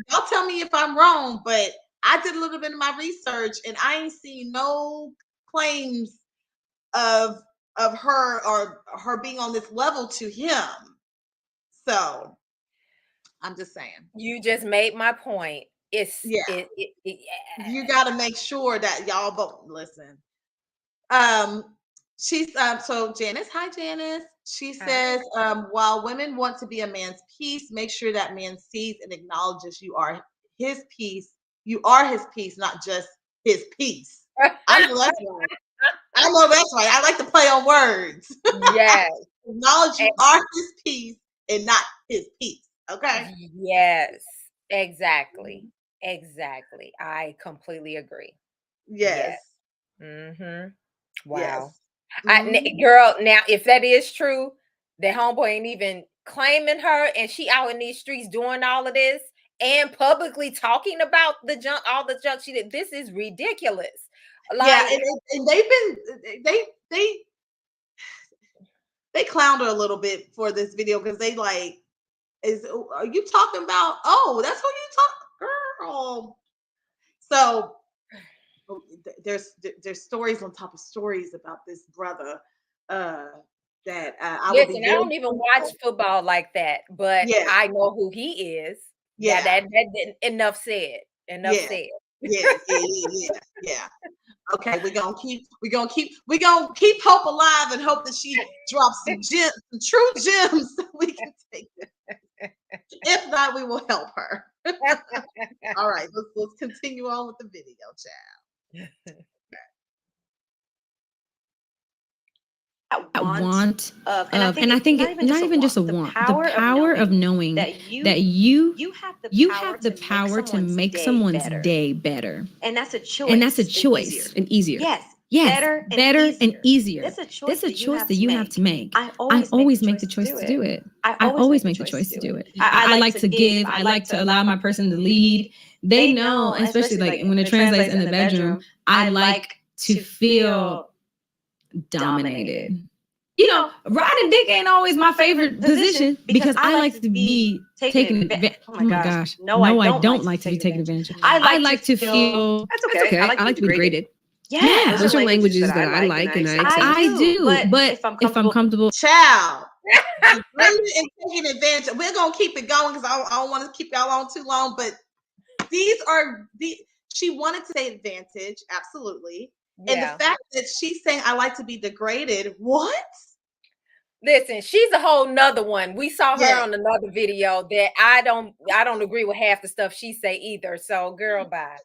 Speaker 2: Y'all tell me if I'm wrong, but I did a little bit of my research, and I ain't seen no claims of her, or her being on this level to him. So I'm just saying.
Speaker 1: You just made my point. You
Speaker 2: got to make sure that y'all both listen. She's so Janice, hi Janice. She says, while women want to be a man's piece, make sure that man sees and acknowledges you are his piece. You are his piece, not just his piece. I know that's right. I know that's right. I like to play on words.
Speaker 1: Yes.
Speaker 2: Acknowledge you are his piece and not his piece. Okay.
Speaker 1: Yes. Exactly. I completely agree.
Speaker 2: Yes.
Speaker 1: Mm-hmm. Wow.
Speaker 2: Yes.
Speaker 1: Girl, now if that is true, the homeboy ain't even claiming her, and she out in these streets doing all of this and publicly talking about all the junk she did. This is ridiculous.
Speaker 2: Like, and they clowned her a little bit for this video, because they like, are you talking about? Oh, that's who you talk, girl. So there's stories on top of stories about this brother. That I
Speaker 1: listen, I don't even watch football like that, but I know who he is. Yeah, that enough said. Enough said.
Speaker 2: Yeah. Okay, we're gonna keep hope alive, and hope that she drops some true gems that we can take it. If not, we will help her. All right, let's continue on with the video, child.
Speaker 3: Want of, and I think it's not even just a want, the power of knowing that you have the power to make someone's day better.
Speaker 4: And that's a choice.
Speaker 3: And easier.
Speaker 4: Yes,
Speaker 3: better and easier.
Speaker 4: That's
Speaker 3: a choice that you have to make.
Speaker 4: I
Speaker 3: always make the choice to do it. I always make the choice to do it. I like to give. I like to allow my person to lead. They know, especially like when it translates in the bedroom, I like to feel dominated. Riding dick ain't always my favorite position, because I like to be taken advantage. Oh my gosh. No, I don't like to be taken advantage of. I like to feel. That's okay. I like to be degraded. Yeah, those are languages that I like, and I do. But if I'm comfortable,
Speaker 2: child, and taking advantage. We're gonna keep it going, because I don't want to keep y'all on too long. But she wanted to take advantage, absolutely. Yeah. And the fact that she's saying I like to be degraded, what?
Speaker 1: Listen, she's a whole nother one. We saw her on another video that I don't agree with half the stuff she say either. So, girl, bye.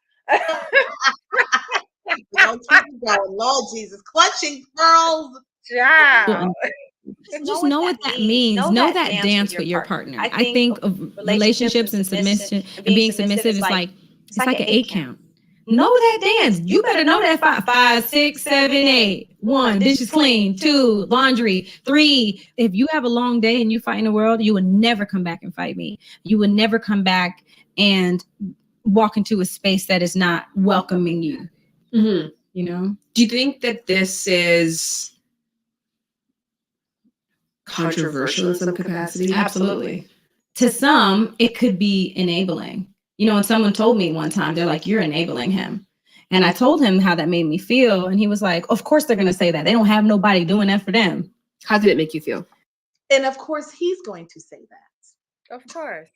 Speaker 2: Don't keep going, Lord Jesus, clutching pearls.
Speaker 1: Child.
Speaker 3: Just know what that means. Know that dance with your partner. I think of relationships and submission and being submissive is like an 8 count. Know that dance. You better know that 5, 6, 7, 8. 1, dishes clean. 2, laundry. 3, if you have a long day and you fight in the world, you will never come back and fight me. You will never come back and walk into a space that is not welcoming you. Mm-hmm.
Speaker 5: Do you think that this is controversial in some capacity?
Speaker 3: Absolutely. To some, it could be enabling.
Speaker 6: And someone told me one time, they're like, you're enabling him. And I told him how that made me feel. And he was like, of course they're going to say that. They don't have nobody doing that for them.
Speaker 3: How did it make you feel?
Speaker 2: And of course, he's going to say that.
Speaker 1: Of course.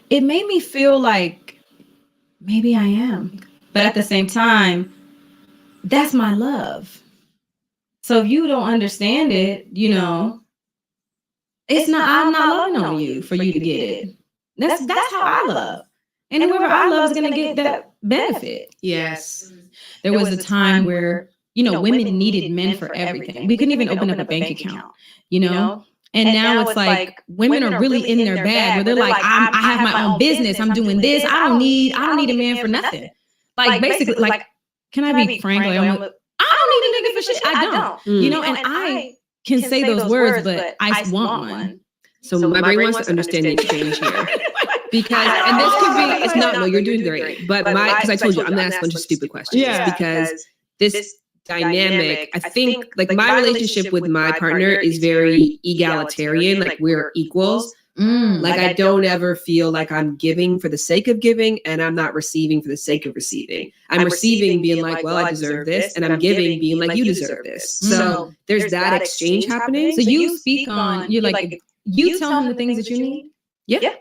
Speaker 6: It made me feel like maybe I am. But at the same time, that's my love. So if you don't understand it, it's not, I'm not loving on you for you to get it. That's how I love. And whoever I love is going to get that benefit.
Speaker 3: Yes.
Speaker 6: There was a time where, women needed men for everything. We couldn't even open up a bank account, And now it's like women are really in their bag where they're like, I have my own business. I'm doing this. I don't need a man for nothing. Like basically, like, can I be frank? Like, I don't need a nigga for shit. I don't. And I can say those words, but I want one.
Speaker 3: So my brain wants to understand the exchange here. Because, and this could be, it's not, no, you're doing great. But because I told you, I'm going to ask a bunch of stupid questions.
Speaker 6: Yeah.
Speaker 3: Because this dynamic, I think, like my relationship with my partner is very egalitarian. Like we're equals. Like I don't ever feel like I'm giving for the sake of giving, and I'm not receiving for the sake of receiving. I'm receiving being like, well, I deserve this, and I'm giving being like, you deserve this. So there's that exchange happening.
Speaker 6: So you speak on, you're like, you tell him the things that you need.
Speaker 3: Yeah.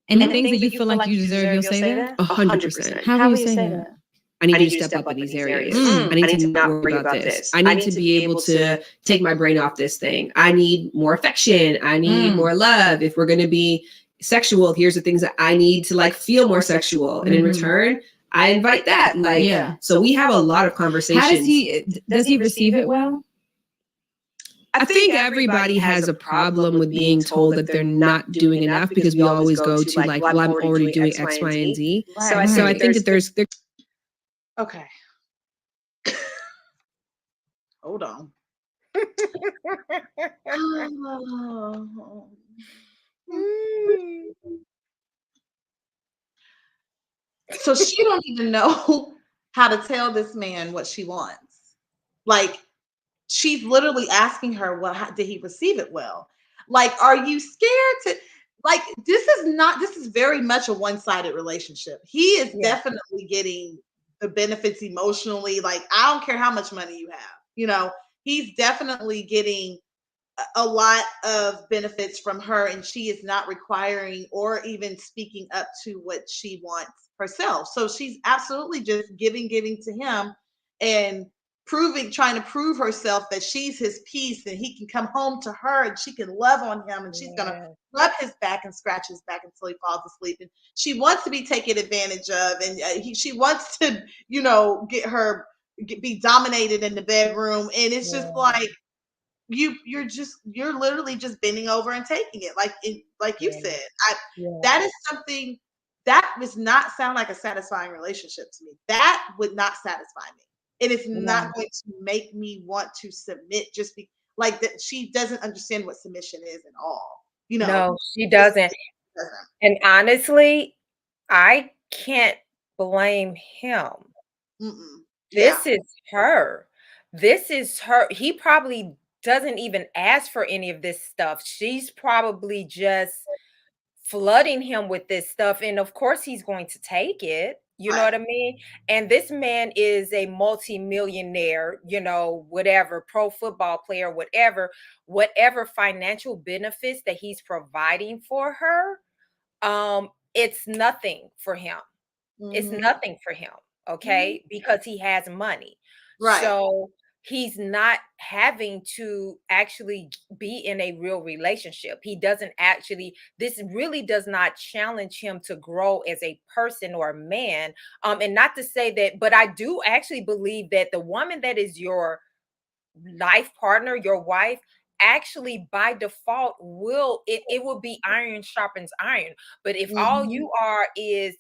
Speaker 6: And the things that you feel like you deserve, you'll say that?
Speaker 3: 100%.
Speaker 6: How will you say that?
Speaker 3: I need you to step up in these areas. I need to not worry about this. I need to be able to take my brain off this thing. I need more affection. I need more love. If we're going to be sexual, here's the things that I need to like feel more sexual. And in return, I invite that. Like, so we have a lot of conversations.
Speaker 6: How does he receive it well?
Speaker 3: I think everybody has a problem with being told that they're not doing enough because we always go to like, well, I'm already doing X, Y, and Z.
Speaker 6: Right.
Speaker 3: So I think that there's
Speaker 2: Okay. Hold on. So she don't even know how to tell this man what she wants. Like she's literally asking her, well, how, did he receive it well? Like, are you scared to like this is very much a one-sided relationship. He is definitely getting the benefits emotionally. Like, I don't care how much money you have, he's definitely getting a lot of benefits from her, and she is not requiring or even speaking up to what she wants herself. So she's absolutely just giving to him and trying to prove herself that she's his piece and he can come home to her and she can love on him and she's gonna rub his back and scratch his back until he falls asleep. And she wants to be taken advantage of, and she wants to, be dominated in the bedroom. And it's just like you're literally just bending over and taking it, like you said. That is something that does not sound like a satisfying relationship to me. That would not satisfy me. It is not going to make me want to submit just like that. She doesn't understand what submission is at all.
Speaker 1: No, she doesn't. And honestly, I can't blame him. This is her. This is her. He probably doesn't even ask for any of this stuff. She's probably just flooding him with this stuff. And of course, he's going to take it. You know what I mean? And this man is a multi-millionaire, whatever, pro football player, whatever financial benefits that he's providing for her. It's nothing for him. It's nothing for him. Okay. Because he has money.
Speaker 2: Right.
Speaker 1: So he's not having to actually be in a real relationship. He doesn't actually, this really does not challenge him to grow as a person or a man. And not to say that, but I do actually believe that the woman that is your life partner, your wife, actually by default it will be iron sharpens iron. But if all you are is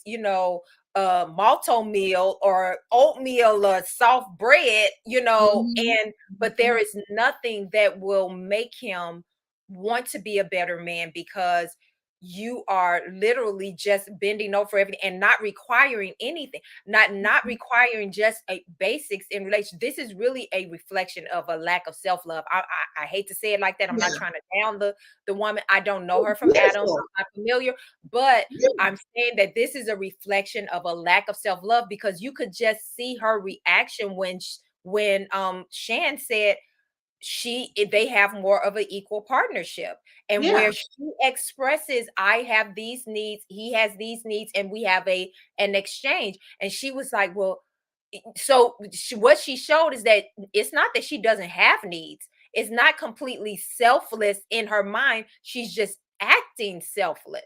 Speaker 1: malto meal or oatmeal or soft bread, but there is nothing that will make him want to be a better man, because you are literally just bending over everything and not requiring anything, not requiring just a basics in relation. This is really a reflection of a lack of self-love. I hate to say it like that. I'm not
Speaker 2: Yeah.
Speaker 1: trying to down the woman. I don't know her from Adam.
Speaker 2: Beautiful.
Speaker 1: I'm not familiar, but
Speaker 2: Yeah.
Speaker 1: I'm saying that this is a reflection of a lack of self-love, because you could just see her reaction when Shan said they have more of an equal partnership, and
Speaker 2: Yeah.
Speaker 1: where she expresses, I have these needs, he has these needs, and we have an exchange. And she was like, well, so what she showed is that it's not that she doesn't have needs, it's not completely selfless in her mind, she's just acting selfless.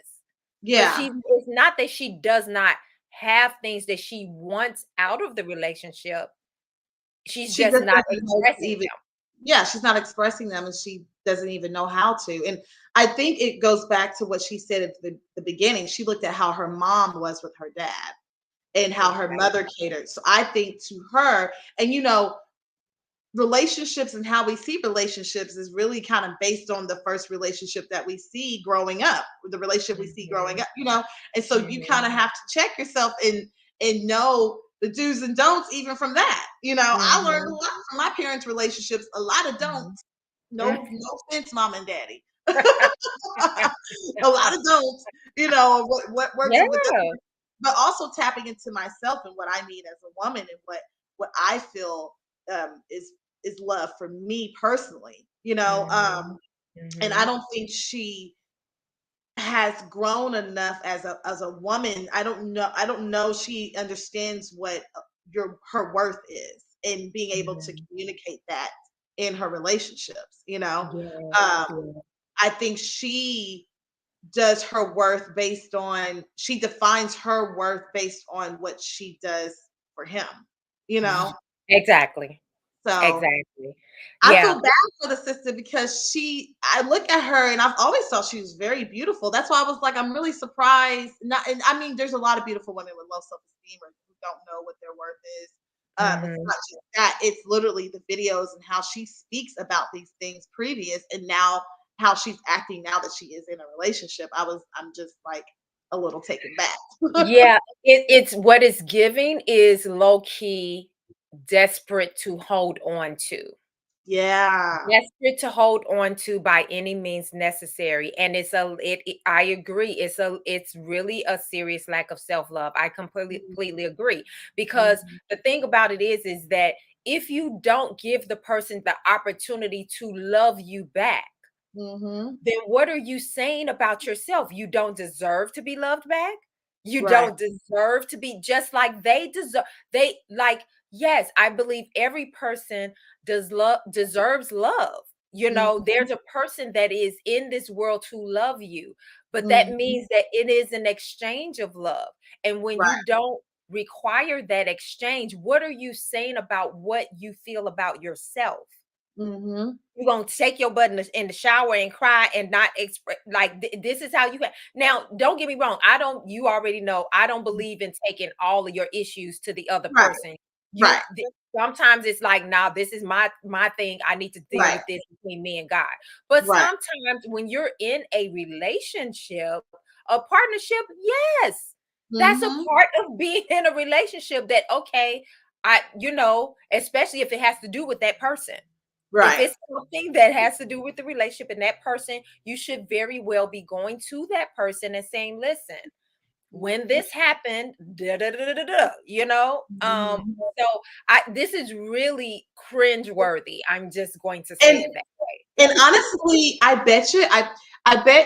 Speaker 1: But
Speaker 2: Yeah.
Speaker 1: it's not that she does not have things that she wants out of the relationship, she's
Speaker 2: She
Speaker 1: just
Speaker 2: just
Speaker 1: not
Speaker 2: doesn't know to
Speaker 1: expressing
Speaker 2: even, yeah, she's not expressing them, and she doesn't even know how to. And I think it goes back to what she said at the beginning. She looked at how her mom was with her dad and how
Speaker 1: them.
Speaker 2: her mother catered. So I think to her, and relationships and how we see relationships is really kind of based on the first relationship that we see growing up, the relationship we see growing up, and so you kind of have to check yourself and know the do's and don'ts even from that. I learned a lot from my parents' relationships, a lot of don'ts. No offense, mom and daddy. A lot of don'ts, what works and what doesn't
Speaker 1: Yeah.
Speaker 2: work. But also tapping into myself and what I need as a woman, and what I feel is love for me personally,
Speaker 1: Mhm.
Speaker 2: and I
Speaker 1: Mhm.
Speaker 2: don't think she has grown enough as a woman. I don't know she understands what her worth is, and being able to
Speaker 1: Mhm.
Speaker 2: communicate that in her relationships.
Speaker 1: Yeah, yeah.
Speaker 2: I think she does her worth based on she defines her worth based on what she does for him, you know?
Speaker 1: Exactly.
Speaker 2: So
Speaker 1: Exactly.
Speaker 2: I
Speaker 1: Yeah.
Speaker 2: feel bad for the sister because I look at her and I've always thought she was very beautiful. That's why I was like, I'm really surprised. Not, and I mean, there's a lot of beautiful women with low self-esteem or who don't know what their worth is. It's
Speaker 1: Mhm.
Speaker 2: not just that, it's literally the videos and how she speaks about these things previous, and now how she's acting now that she is in a relationship. I'm just like a little taken back.
Speaker 1: Yeah, it's what it's giving is low key desperate to hold on to.
Speaker 2: Yeah.
Speaker 1: Desperate to hold on to by any means necessary, and I agree, it's really a serious lack of self-love. I completely agree, because
Speaker 2: Mhm.
Speaker 1: the thing about it is that if you don't give the person the opportunity to love you back,
Speaker 2: Mhm.
Speaker 1: then what are you saying about yourself? You don't deserve to be loved back. You
Speaker 2: Right.
Speaker 1: don't deserve to be just like they deserve. They like, yes, I believe every person deserves love.
Speaker 2: Mhm.
Speaker 1: There's a person that is in this world to love you, but that
Speaker 2: Mhm.
Speaker 1: means that it is an exchange of love. And when you
Speaker 2: Right.
Speaker 1: don't require that exchange, what are you saying about what you feel about yourself?
Speaker 2: Mhm.
Speaker 1: You're gonna take your butt in the shower and cry and not express like this is how you can now. Don't get me wrong. You already know I don't believe in taking all of your issues to the other
Speaker 2: Right.
Speaker 1: person.
Speaker 2: Right.
Speaker 1: Sometimes it's like, nah, this is my thing. I need to deal
Speaker 2: Right.
Speaker 1: with this between me and God. But
Speaker 2: Right.
Speaker 1: sometimes when you're in a relationship, a partnership, yes, that's a
Speaker 2: Mhm.
Speaker 1: part of being in a relationship that, okay, especially if it has to do with that person. If
Speaker 2: Right.
Speaker 1: it's something that has to do with the relationship and that person, you should very well be going to that person and saying, listen, when
Speaker 2: Mhm.
Speaker 1: this happened, da da da da da, da, you know?
Speaker 2: Mhm.
Speaker 1: So this is really cringe-worthy. I'm just going to say
Speaker 2: And
Speaker 1: it that way.
Speaker 2: and honestly, I bet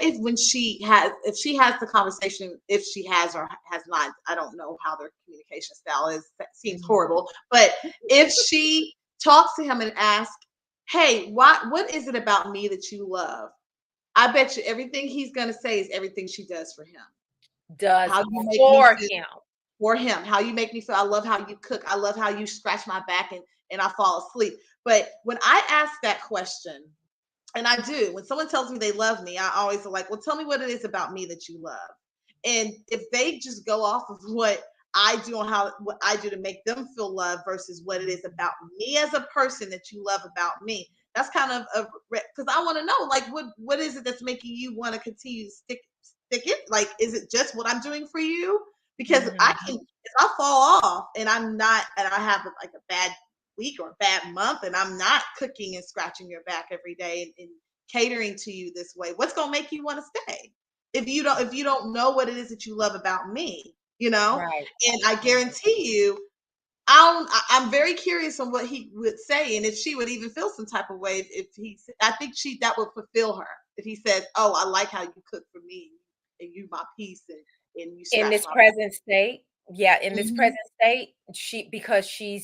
Speaker 2: if she has the conversation, if she has or has not, I don't know how their communication style is. That seems
Speaker 1: Mhm.
Speaker 2: horrible. But if she talks to him and asks, "Hey, what is it about me that you love?" I bet you everything he's gonna say is everything she does for him.
Speaker 1: Does
Speaker 2: How you make me
Speaker 1: for
Speaker 2: feel
Speaker 1: him.
Speaker 2: for him, how you make me feel. I love how you cook. I love how you scratch my back and I fall asleep. But when I ask that question, and I do, when someone tells me they love me, I always are like, well, tell me what it is about me that you love. And if they just go off of what I do and what I do to make them feel love versus what it is about me as a person that you love about me, that's kind of because I want to know, like, what is it that's making you want to continue to Like, is it just what I'm doing for you? Because
Speaker 1: Mm-hmm.
Speaker 2: if I fall off and I have like a bad week or a bad month and I'm not cooking and scratching your back every day and catering to you this way, what's going to make you want to stay? If you don't know what it is that you love about me, you know?
Speaker 1: Right.
Speaker 2: And I guarantee you, I'm very curious on what he would say, and if she would even feel some type of way. I think that would fulfill her if he says, "Oh, I like how you cook for me, and you my peace, and you
Speaker 1: In
Speaker 2: scratch
Speaker 1: this
Speaker 2: my back."
Speaker 1: present state, yeah, in this
Speaker 2: Mhm.
Speaker 1: present state, because she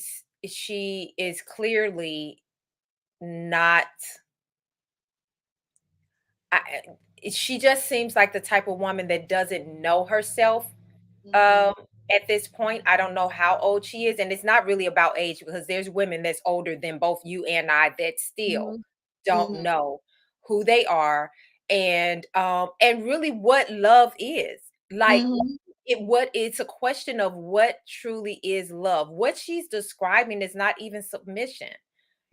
Speaker 1: is clearly not. She just seems like the type of woman that doesn't know herself.
Speaker 2: Mhm.
Speaker 1: At this point, I don't know how old she is, and it's not really about age because there's women that's older than both you and I that still
Speaker 2: Mhm.
Speaker 1: don't
Speaker 2: Mhm.
Speaker 1: know who they are and really what love is. Like
Speaker 2: Mhm.
Speaker 1: what it's a question of what truly is love. What she's describing is not even submission. It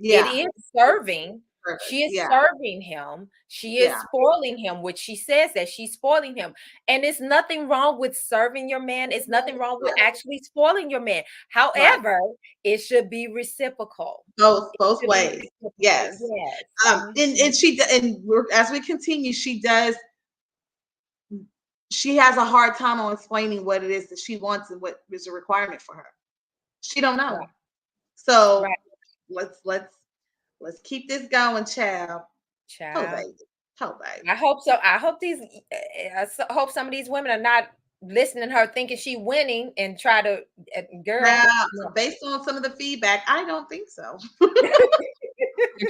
Speaker 2: Yeah.
Speaker 1: is
Speaker 2: It's
Speaker 1: serving.
Speaker 2: service.
Speaker 1: She is
Speaker 2: Yeah.
Speaker 1: serving him. She is
Speaker 2: Yeah.
Speaker 1: spoiling him, which she says that she's spoiling him. And it's nothing wrong with serving your man. It's nothing wrong with
Speaker 2: Right.
Speaker 1: actually spoiling your man.
Speaker 2: Right.
Speaker 1: However, it should be reciprocal.
Speaker 2: Both
Speaker 1: It should be
Speaker 2: ways.
Speaker 1: reciprocal.
Speaker 2: Yes.
Speaker 1: Yes.
Speaker 2: And as we continue, she has a hard time on explaining what it is that she wants and what is a requirement for her. She don't know.
Speaker 1: Right.
Speaker 2: So
Speaker 1: Right.
Speaker 2: let's keep this going, child. Oh
Speaker 1: Child.
Speaker 2: baby. Oh baby.
Speaker 1: I hope so. I hope hope some of these women are not listening to her thinking she winning and try to girl.
Speaker 2: Now,
Speaker 1: No.
Speaker 2: based on some of the feedback, I don't think so.
Speaker 3: There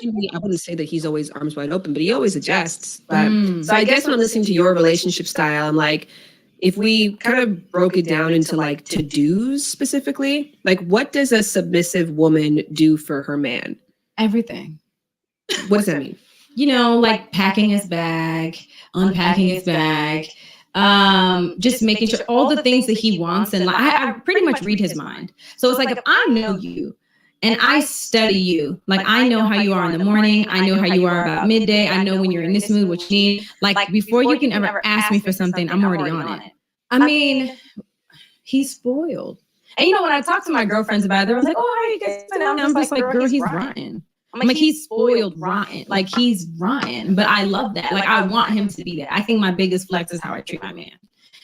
Speaker 3: can be, I wouldn't say that he's always arms wide open, but he always adjusts. But
Speaker 6: Mm.
Speaker 3: so I guess when I'm listening to your relationship style, I'm like, if we kind of broke it down into like to-dos specifically, like what does a submissive woman do for her man?
Speaker 6: Everything.
Speaker 3: What does that mean?
Speaker 6: You know, like packing his bag, unpacking his bag, just making sure all the things that he wants. And like, I pretty much read his mind. So it's like, if I know you and I study you, like I know how you are in the morning, I know how you are about midday, I know when you're in this mood, what you need. Like before you can ever ask me for something, I'm already on it. I mean, he's spoiled. And you know, when I talk to my girlfriends about it, they're like, "Oh, how are you guys doing?" And I'm just like, "Girl, he's rotten." I'm like, he's spoiled rotten. Like he's rotten. But I love that. Like I want him to be that. I think my biggest flex is how I treat my man.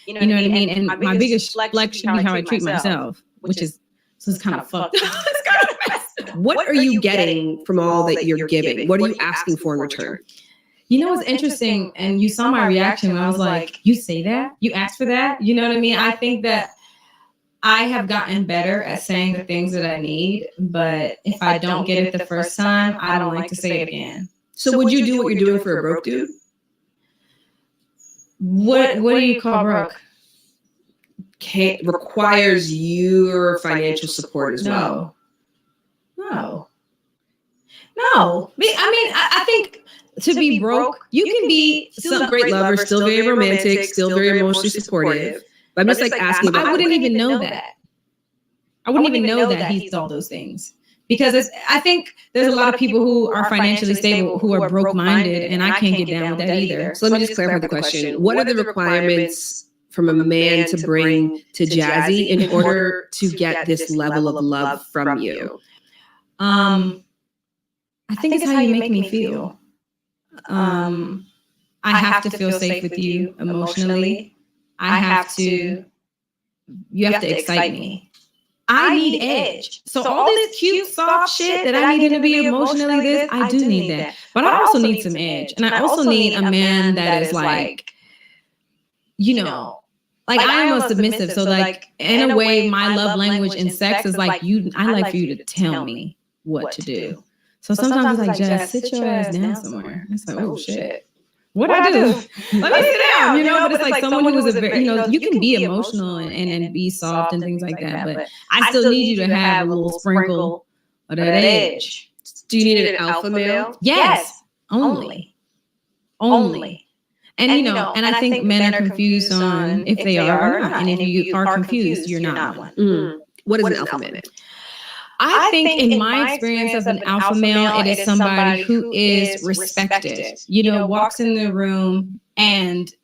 Speaker 6: You know what I mean? And my biggest flex should be how I treat myself, which is so it's kind of fucked up. It's kind of messed up.
Speaker 3: What are you getting from all that you're giving? What are you asking for in return?
Speaker 6: You know what's interesting? And you saw my reaction when I was like, "You say that? You asked for that?" You know what I mean? I think that I have gotten better at saying the things that I need, but if I don't get it the first time, I don't like to say it again.
Speaker 3: So would you do what you're doing for a broke dude?
Speaker 6: What do you call broke?
Speaker 3: Requires your financial support as well.
Speaker 6: No. I mean, I think to be broke, you can be
Speaker 3: Still great lover, still very romantic, still very emotionally supportive. But I'm just like asking about.
Speaker 6: I wouldn't even know that. I wouldn't even know that he's all those things. Because I think there's a lot of people who are financially stable who are broke-minded, and I can't get down with that either.
Speaker 3: So let me just clarify the question. What are the requirements from a man to bring to Jazzy in order to get this level of love from you?
Speaker 6: I think it's how you make me feel. I have to feel safe with you emotionally. You have to excite me. I need edge. So all this cute, soft shit that I need him to be emotionally this, I do need that. But I also need some edge. And I also need a man that is like, you know, like I am a submissive. So like in a way, my love language in sex is like I like for you to tell me what to do. So sometimes it's like, just sit your ass down somewhere. It's like, oh shit. What I do? Let me sit down, you know, but it's like someone who is a very, you know, you can be emotional and be soft and things like that, but I still need you to have a little sprinkle of that edge.
Speaker 3: Do you need an alpha male?
Speaker 6: Yes. Only. And you know, and I think men are confused on if they are or not. And if you are confused, you're not one.
Speaker 3: What is an alpha man?
Speaker 6: I think in my experience of an alpha male, it is somebody who is respected, you know, walks in the room and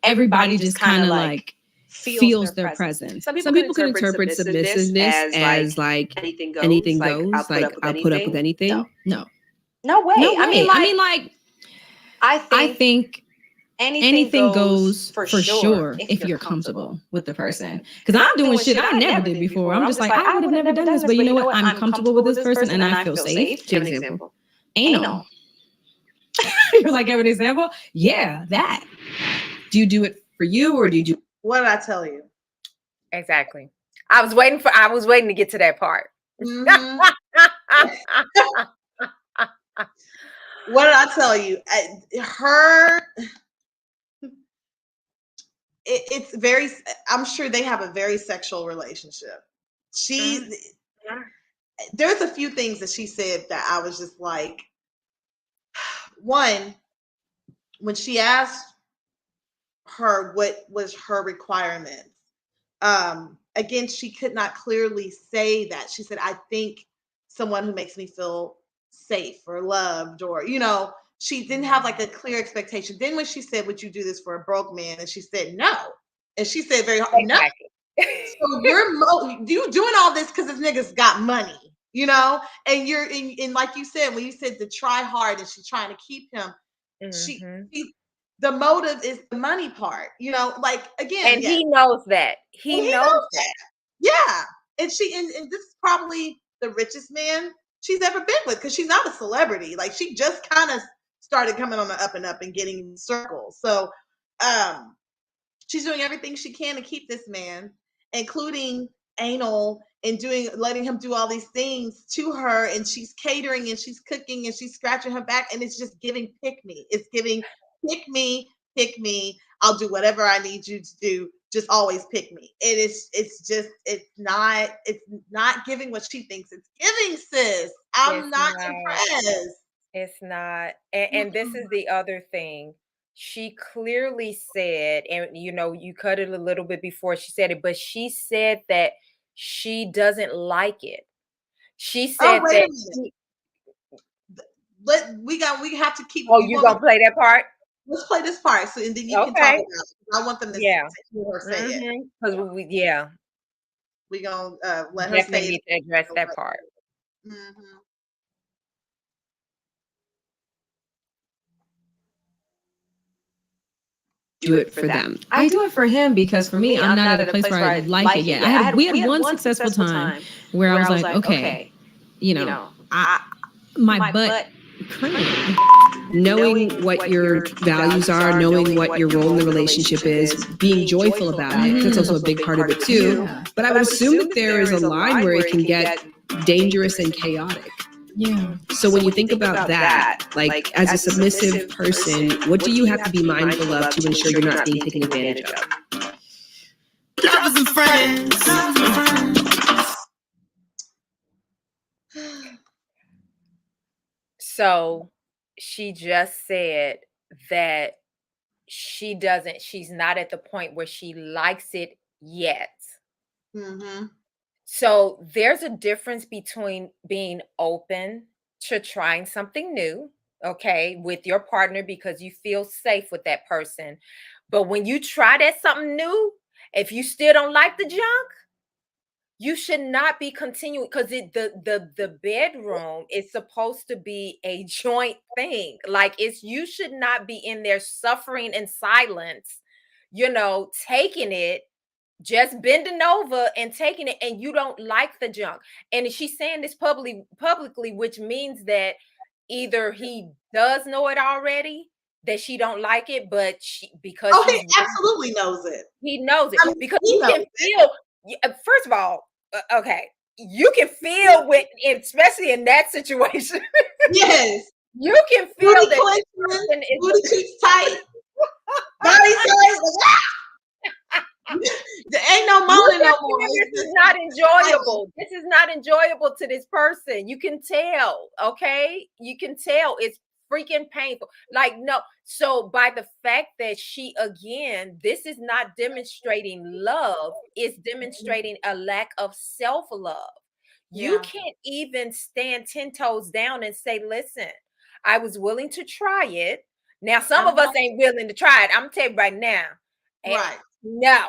Speaker 6: everybody just kind of like feels their presence.
Speaker 3: Some people could interpret submissiveness as like anything goes. Like I'll put up with anything.
Speaker 6: No
Speaker 4: way.
Speaker 6: way. I mean, like I think anything goes for sure if you're comfortable with the person. Because I'm doing shit I never did before. I'm just like, I would have never done this, but you know what? I'm comfortable with this person and I feel safe.
Speaker 3: Give an example.
Speaker 6: Anal. You're like, give an example? Yeah, that.
Speaker 3: Do you do it for you or do you do?
Speaker 2: What did I tell you?
Speaker 1: Exactly. I was waiting to get to that part.
Speaker 2: Mhm. What did I tell you? It's very, I'm sure they have a very sexual relationship. There's a few things that she said that I was just like, one, when she asked her what was her requirements, again, she could not clearly say that. She said, I think someone who makes me feel safe or loved, or, she didn't have like a clear expectation. Then when she said, would you do this for a broke man? And she said, no. And she said very hard, no. So you're doing all this because this nigga's got money, and you're in, like you said, when you said to try hard and she's trying to keep him, the motive is the money part, like, again.
Speaker 1: And he knows that. He knows that.
Speaker 2: Yeah. And this is probably the richest man she's ever been with, because she's not a celebrity. Like, she just kind of started coming on the up and up and getting in circles. So she's doing everything she can to keep this man, including anal, and letting him do all these things to her, and she's catering and she's cooking and she's scratching her back, and it's just giving pick me. It's giving pick me. I'll do whatever I need you to do. Just always pick me. It's not giving what she thinks it's giving, sis. I'm not impressed.
Speaker 1: It's not. And this is the other thing. She clearly said, and you cut it a little bit before she said it, but she said that she doesn't like it. She said that
Speaker 2: we have to keep.
Speaker 1: Oh, you gonna play that part?
Speaker 2: Let's play this part, so and then you can talk about it. I want them to hear her say it.
Speaker 1: Because
Speaker 2: we gonna let her say
Speaker 1: it. To address that part.
Speaker 3: Do it for them.
Speaker 6: I do it for him because for me, I'm not at a place where I like it yet. We had one successful time where I was like, okay, my butt cream.
Speaker 3: Knowing what your values are, knowing what your role in the relationship is, being joyful about it. That's also a big part of it too. But I would assume that there is a line where it can get dangerous and chaotic.
Speaker 6: Yeah.
Speaker 3: So when you think about that, like as a submissive person, what do you have to be mindful of to ensure you're not being taken advantage of?
Speaker 7: Lovers and friends.
Speaker 1: So she just said that she's not at the point where she likes it yet. So there's a difference between being open to trying something new, okay, with your partner because you feel safe with that person. But when you try that something new, if you still don't like the junk, you should not be continuing, because the bedroom is supposed to be a joint thing. Like, you should not be in there suffering in silence, taking it, just bending over and taking it, and you don't like the junk. And she's saying this publicly, which means that either he does know it already, that she don't like it, but he
Speaker 2: absolutely knows it.
Speaker 1: He knows it because you can feel. First of all, okay, you can feel especially in that situation.
Speaker 2: Yes,
Speaker 1: you can feel that
Speaker 2: booty cheeks tight, body tight. There ain't no moaning no more.
Speaker 1: This is not enjoyable. This is not enjoyable to this person. You can tell, okay? You can tell it's freaking painful. Like, no. So by the fact that this is not demonstrating love, it's demonstrating a lack of self-love. You can't even stand 10 toes down and say, listen, I was willing to try it. Now, some of us ain't willing to try it. I'm gonna tell you right now.
Speaker 2: Right.
Speaker 1: No.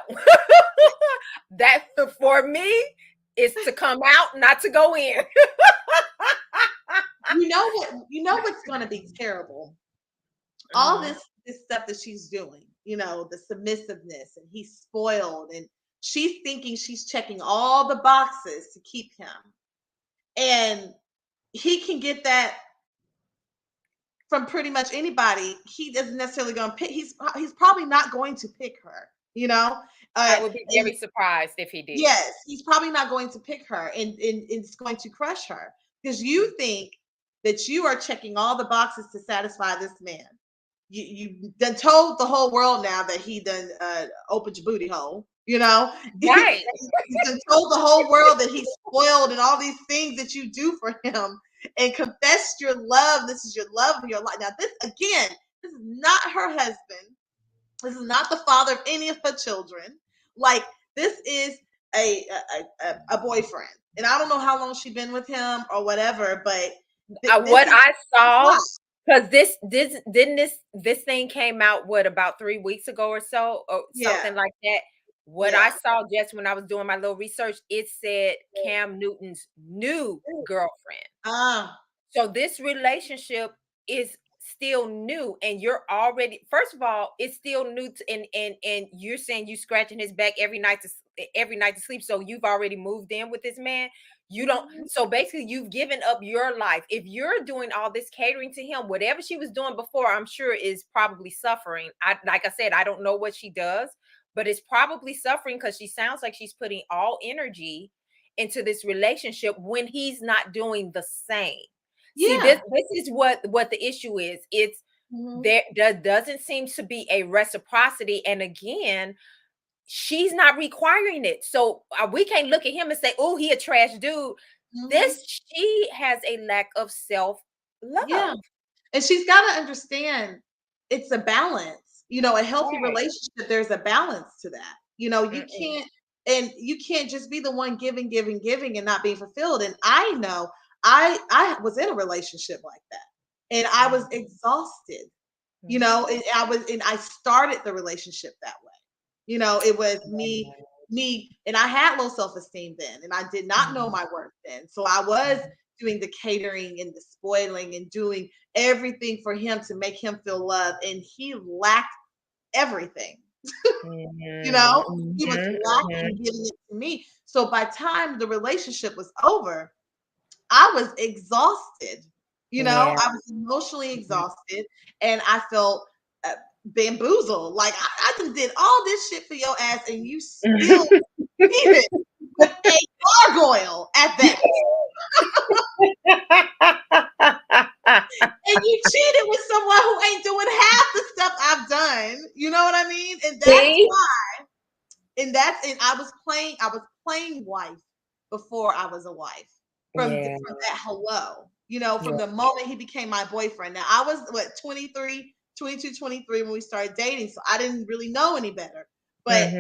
Speaker 1: That for me is to come out, not to go in.
Speaker 2: You know what? You know what's going to be terrible? All this stuff that she's doing, you know, the submissiveness, and he's spoiled, and she's thinking she's checking all the boxes to keep him, and he can get that from pretty much anybody. He doesn't necessarily going to pick. He's probably not going to pick her, you know.
Speaker 1: I would be very surprised if he did.
Speaker 2: Yes, he's probably not going to pick her, and it's going to crush her, because you think that you are checking all the boxes to satisfy this man. You done told the whole world now that he done opened your booty hole, you know.
Speaker 1: Right.
Speaker 2: You done told the whole world that he's spoiled and all these things that you do for him, and confessed your love. This is your love of your life. Now, this is not her husband. This is not the father of any of her children. Like, this is a boyfriend, and I don't know how long she's been with him or whatever, but
Speaker 1: what I saw, because this thing came out about 3 weeks ago or so, or something like that. What I saw just when I was doing my little research, it said Cam Newton's new girlfriend. So this relationship is still new, and you're already, first of all, it's still new and you're saying you scratching his back every night to sleep. So you've already moved in with this man. You don't, so basically you've given up your life. If you're doing all this catering to him, whatever she was doing before, I'm sure is probably suffering. Like I said, I don't know what she does, but it's probably suffering, because she sounds like she's putting all energy into this relationship when he's not doing the same. See, this is what the issue is. It's there doesn't seem to be a reciprocity, and again, she's not requiring it. So we can't look at him and say, "Oh, he a trash dude." She has a lack of self-love.
Speaker 2: Yeah, and she's got to understand it's a balance. You know, a healthy relationship, there's a balance to that. You know, you can't just be the one giving, and not being fulfilled. And I know I was in a relationship like that, and I was exhausted. You know, and I started the relationship that way. You know, it was me, and I had low self-esteem then, and I did not know my worth then. So I was doing the catering and the spoiling and doing everything for him to make him feel loved, and he lacked everything. You know, he was lacking giving it to me. So by the time the relationship was over, I was exhausted. You know, I was emotionally exhausted, and I felt bamboozled. Like, I just did all this shit for your ass, and you still even with a gargoyle at that. And you cheated with someone who ain't doing half the stuff I've done. You know what I mean? And that's why. And I was playing wife before I was a wife. From that hello. You know, from the moment he became my boyfriend. Now, I was 22, 23 when we started dating, so I didn't really know any better. But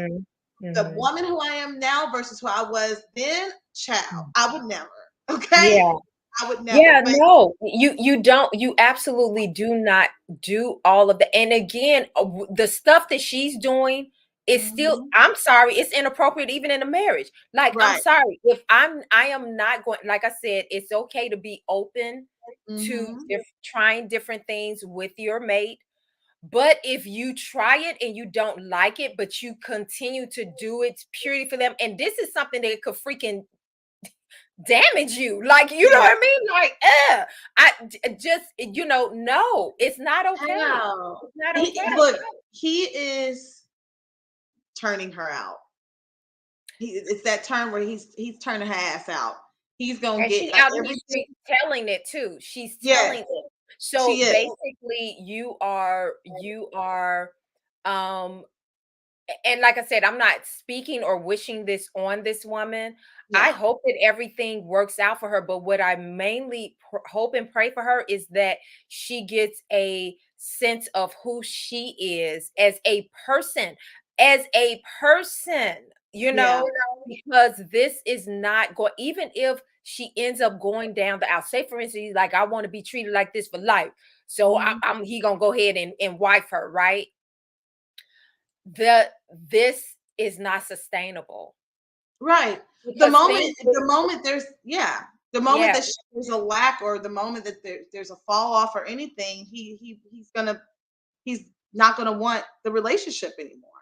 Speaker 2: the woman who I am now versus who I was then, child, I would never. Okay? I would never.
Speaker 1: Yeah, no, you absolutely do not do all of that. And again, the stuff that she's doing is still, I'm sorry, it's inappropriate even in a marriage. Like, I'm sorry, if I am not going, like I said, it's okay to be open to trying different things with your mate. But if you try it and you don't like it, but you continue to do it purely for them, and this is something that could freaking damage you, like, you know what I mean? Like, I just, no, it's not okay. It's not okay.
Speaker 2: Look, he is turning her out. It's that turn where he's turning her ass out. He's gonna get
Speaker 1: out everything. Telling it too. She's telling it. So basically, you are and like I said, I'm not speaking or wishing this on this woman. I hope that everything works out for her. But what I mainly hope and pray for her is that she gets a sense of who she is as a person, because this is not going, even if she ends up going down the aisle. Say, for instance, he's like, I want to be treated like this for life. So he gonna go ahead and wife her, right? this is not sustainable.
Speaker 2: Right. The
Speaker 1: Because
Speaker 2: moment,
Speaker 1: things
Speaker 2: the moment there's, yeah, the moment
Speaker 1: yeah,
Speaker 2: that there's a lack, or the moment that there's a fall off or anything, he's not gonna want the relationship anymore,
Speaker 1: or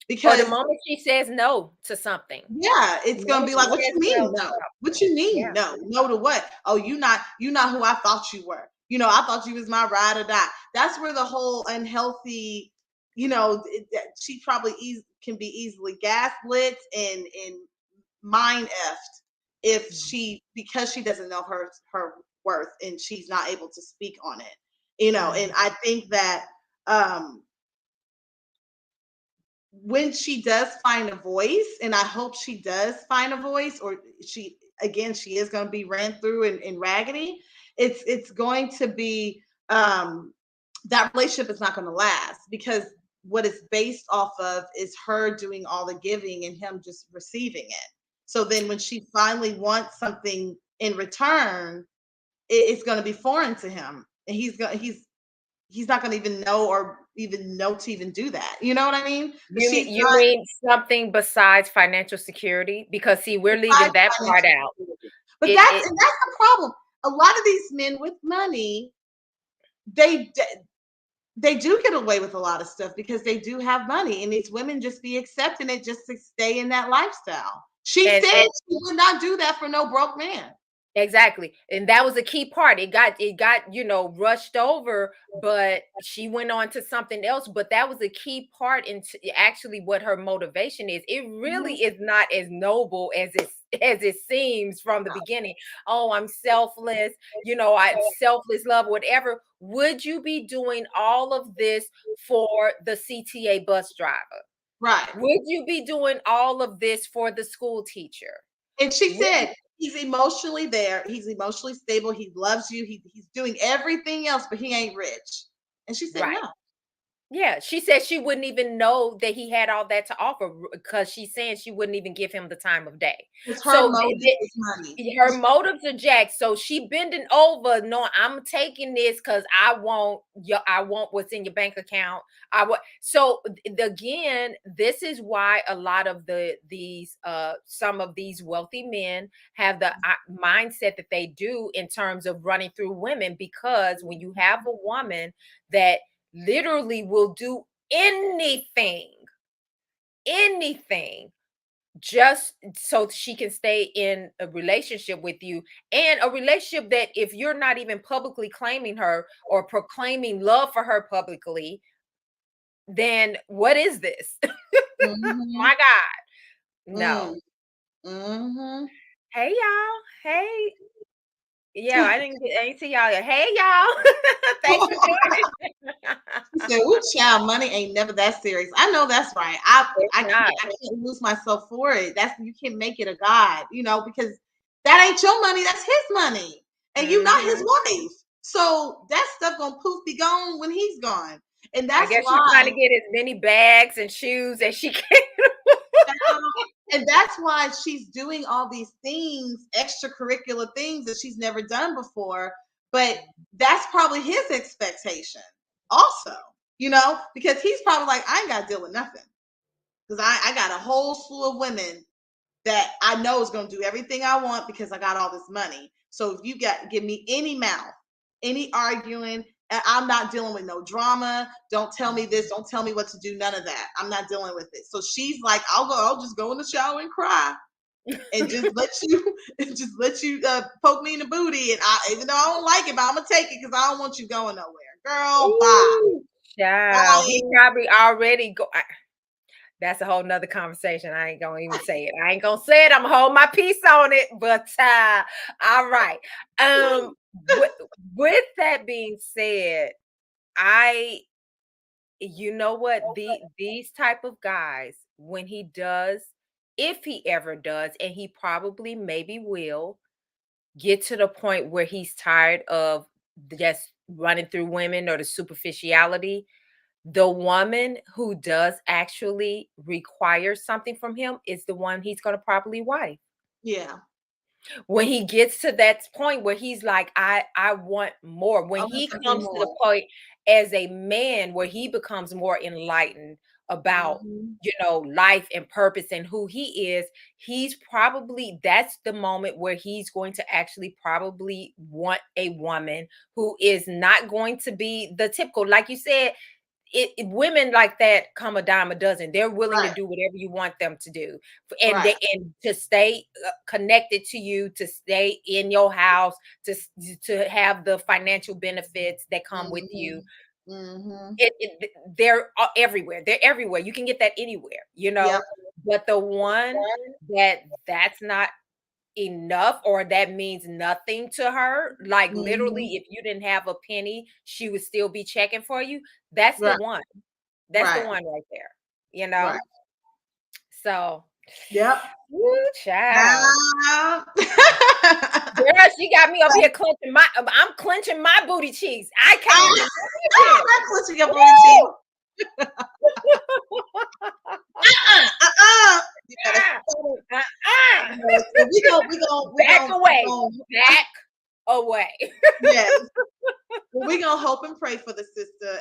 Speaker 1: the
Speaker 2: because
Speaker 1: moment she says no to something.
Speaker 2: yeah,
Speaker 1: The
Speaker 2: it's gonna
Speaker 1: moment
Speaker 2: be
Speaker 1: she
Speaker 2: like, what
Speaker 1: says
Speaker 2: you
Speaker 1: no
Speaker 2: mean
Speaker 1: to
Speaker 2: no? What
Speaker 1: something.
Speaker 2: you mean
Speaker 1: Yeah.
Speaker 2: no? No to what? Oh, you not who I thought you were. I thought you was my ride or die. That's where the whole unhealthy, she probably can be easily gaslit and mind effed if because she doesn't know her worth, and she's not able to speak on it. And I think that um when she does find a voice, and I hope she does find a voice, or she is going to be ran through and raggedy, it's going to be, that relationship is not going to last, because what it's based off of is her doing all the giving and him just receiving it. So then when she finally wants something in return, it's going to be foreign to him, and he's not going to even know, or even know to even do that. You know what I mean? Because she's
Speaker 1: You mean something besides financial security? Because see, we're leaving
Speaker 2: besides
Speaker 1: that part
Speaker 2: financial
Speaker 1: out.
Speaker 2: security. But
Speaker 1: It
Speaker 2: that's
Speaker 1: it
Speaker 2: and that's the problem. A lot of these men with money, they they do get away with a lot of stuff because they do have money, and these women just be accepting it just to stay in that lifestyle. She
Speaker 1: and
Speaker 2: said she would not do that for no broke man.
Speaker 1: exactly. And that was a key part. It got, rushed over, but she went on to something else. But that was a key part into actually what her motivation is. It really
Speaker 2: Mhm.
Speaker 1: is not as noble as it seems from the beginning. Oh, I'm selfless, I selfless love, whatever. Would you be doing all of this for the CTA bus driver?
Speaker 2: Right.
Speaker 1: Would you be doing all of this for the school teacher?
Speaker 2: And she
Speaker 1: Would
Speaker 2: said he's emotionally there. He's emotionally stable. He loves you. He's doing everything else, but he ain't rich. And she said
Speaker 1: right.
Speaker 2: no.
Speaker 1: Yeah, she said she wouldn't even know that he had all that to offer because she's saying she wouldn't even give him the time of day.
Speaker 2: Because her
Speaker 1: So
Speaker 2: motive is money.
Speaker 1: her motives are jacked. So she bending over, no, I'm taking this because I want what's in your bank account. I want so again, this is why a lot of these some of these wealthy men have the mindset that they do in terms of running through women, because when you have a woman that literally will do anything just so she can stay in a relationship with you, and a relationship that if you're not even publicly claiming her or proclaiming love for her publicly, then what is this?
Speaker 2: Mm-hmm.
Speaker 1: My God, no.
Speaker 2: Mm-hmm.
Speaker 1: Hey y'all, hey, yeah, I didn't see y'all. Hey y'all, thanks for joining.
Speaker 2: She said, "Ooh, child, money ain't never that serious." I know that's right.
Speaker 1: It's not.
Speaker 2: I can't lose myself for it. You can make it a god, because that ain't your money. That's his money, and you not his
Speaker 1: Mhm.
Speaker 2: wife. So that stuff gonna poof be gone when he's gone, and
Speaker 1: I
Speaker 2: that's
Speaker 1: guess she's trying to
Speaker 2: why.
Speaker 1: get as many bags and shoes as she can.
Speaker 2: And that's why she's doing all these things, extracurricular things that she's never done before. But that's probably his expectation also, because he's probably like, I ain't got to deal with nothing. Because I got a whole slew of women that I know is going to do everything I want because I got all this money. So if you give me any mouth, any arguing, I'm not dealing with no drama. Don't tell me this. Don't tell me what to do. None of that. I'm not dealing with it. So she's like, I'll just go in the shower and cry and just let you, poke me in the booty. And even though I don't like it, but I'm gonna take it because I don't want you going nowhere, girl. Bye.
Speaker 1: Ooh, child,
Speaker 2: Bye.
Speaker 1: he probably already go. That's a whole nother conversation. I ain't gonna even say it. I ain't gonna say it. I'm gonna hold my peace on it. But all right. Um, with, with that being said, I, you know what, these type of guys, when he does, if he ever does, and he probably maybe will get to the point where he's tired of just running through women or the superficiality, the woman who does actually require something from him is the one he's going to properly wife.
Speaker 2: Yeah.
Speaker 1: When he gets to that point where he's like, I want more,
Speaker 2: I
Speaker 1: when
Speaker 2: want
Speaker 1: he
Speaker 2: something
Speaker 1: comes to the
Speaker 2: more.
Speaker 1: point as a man where he becomes more enlightened, about, life and purpose and who he is, that's the moment where he's going to actually probably want a woman who is not going to be the typical, like you said, women like that come a dime a dozen. They're willing to do whatever you want them to do, and and to stay connected to you, to stay in your house, to have the financial benefits that come with you. They're everywhere. They're everywhere. You can get that anywhere,
Speaker 2: Yep.
Speaker 1: But the one that's not enough, or that means nothing to her, like literally, if you didn't have a penny, she would still be checking for you. That's the one. That's the one right there.
Speaker 2: Right.
Speaker 1: So,
Speaker 2: Yep.
Speaker 1: woo, child. Girl, she got me up here clenching I'm clenching my booty cheeks. I can't even
Speaker 2: I'm clenching your booty cheeks.
Speaker 1: Back away. Back away.
Speaker 2: Yes. Well, we're gonna hope and pray for the sister,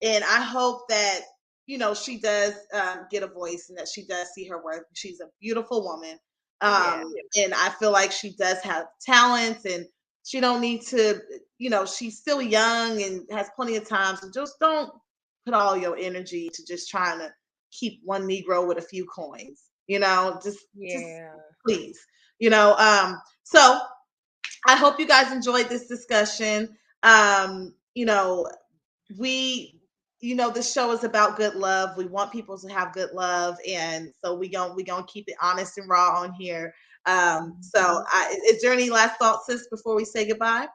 Speaker 2: and I hope that she does get a voice, and that she does see her worth. She's a beautiful woman, and I feel like she does have talents, and she don't need to. She's still young and has plenty of time. So just don't put all your energy to just trying to keep one Negro with a few coins. Just please. So I hope you guys enjoyed this discussion. This show is about good love. We want people to have good love, and so we gonna keep it honest and raw on here. Is there any last thoughts, sis, before we say goodbye?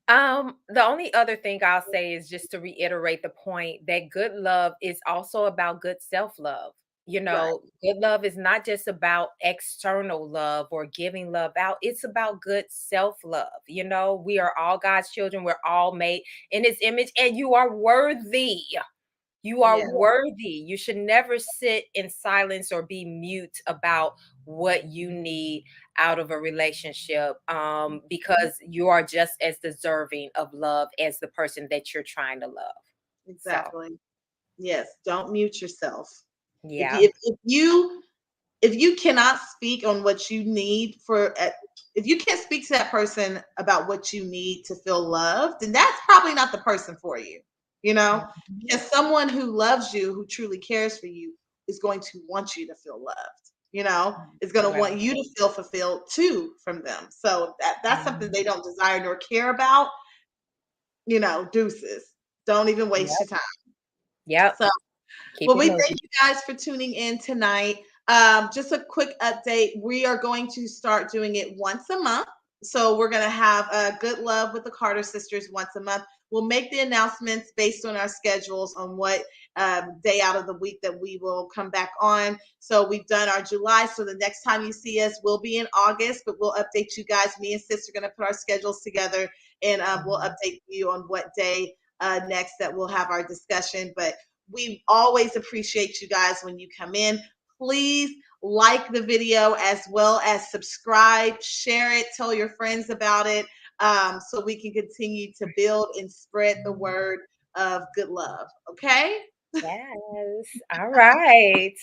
Speaker 1: The only other thing I'll say is just to reiterate the point that good love is also about good self-love. Good love is not just about external love or giving love out. It's about good self-love. We are all God's children. We're all made in his image, and you are worthy. You are worthy. You should never sit in silence or be mute about what you need out of a relationship, because you are just as deserving of love as the person that you're trying to love.
Speaker 2: Exactly. So. Yes. Don't mute yourself.
Speaker 1: Yeah.
Speaker 2: If you cannot speak on what you need if you can't speak to that person about what you need to feel loved, then that's probably not the person for you. Because someone who loves you, who truly cares for you, is going to want you to feel loved. Is going to want you to feel fulfilled too from them. So that's something they don't desire nor care about. Deuces. Don't even waste your time.
Speaker 1: Yep.
Speaker 2: So, we thank you guys for tuning in tonight. Just a quick update. We are going to start doing it once a month. So we're going to have Good Love with the Carter Sisters once a month. We'll make the announcements based on our schedules on what day out of the week that we will come back on. So we've done our July. So the next time you see us will be in August, but we'll update you guys. Me and Sis are going to put our schedules together, and we'll update you on what day next that we'll have our discussion. But we always appreciate you guys when you come in. Please like the video, as well as subscribe, share it, tell your friends about it, so we can continue to build and spread the word of good love. Okay?
Speaker 1: Yes. All right.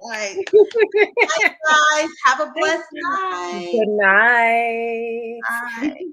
Speaker 2: All right. Bye, guys. Have a blessed night.
Speaker 1: Good night.
Speaker 2: Bye.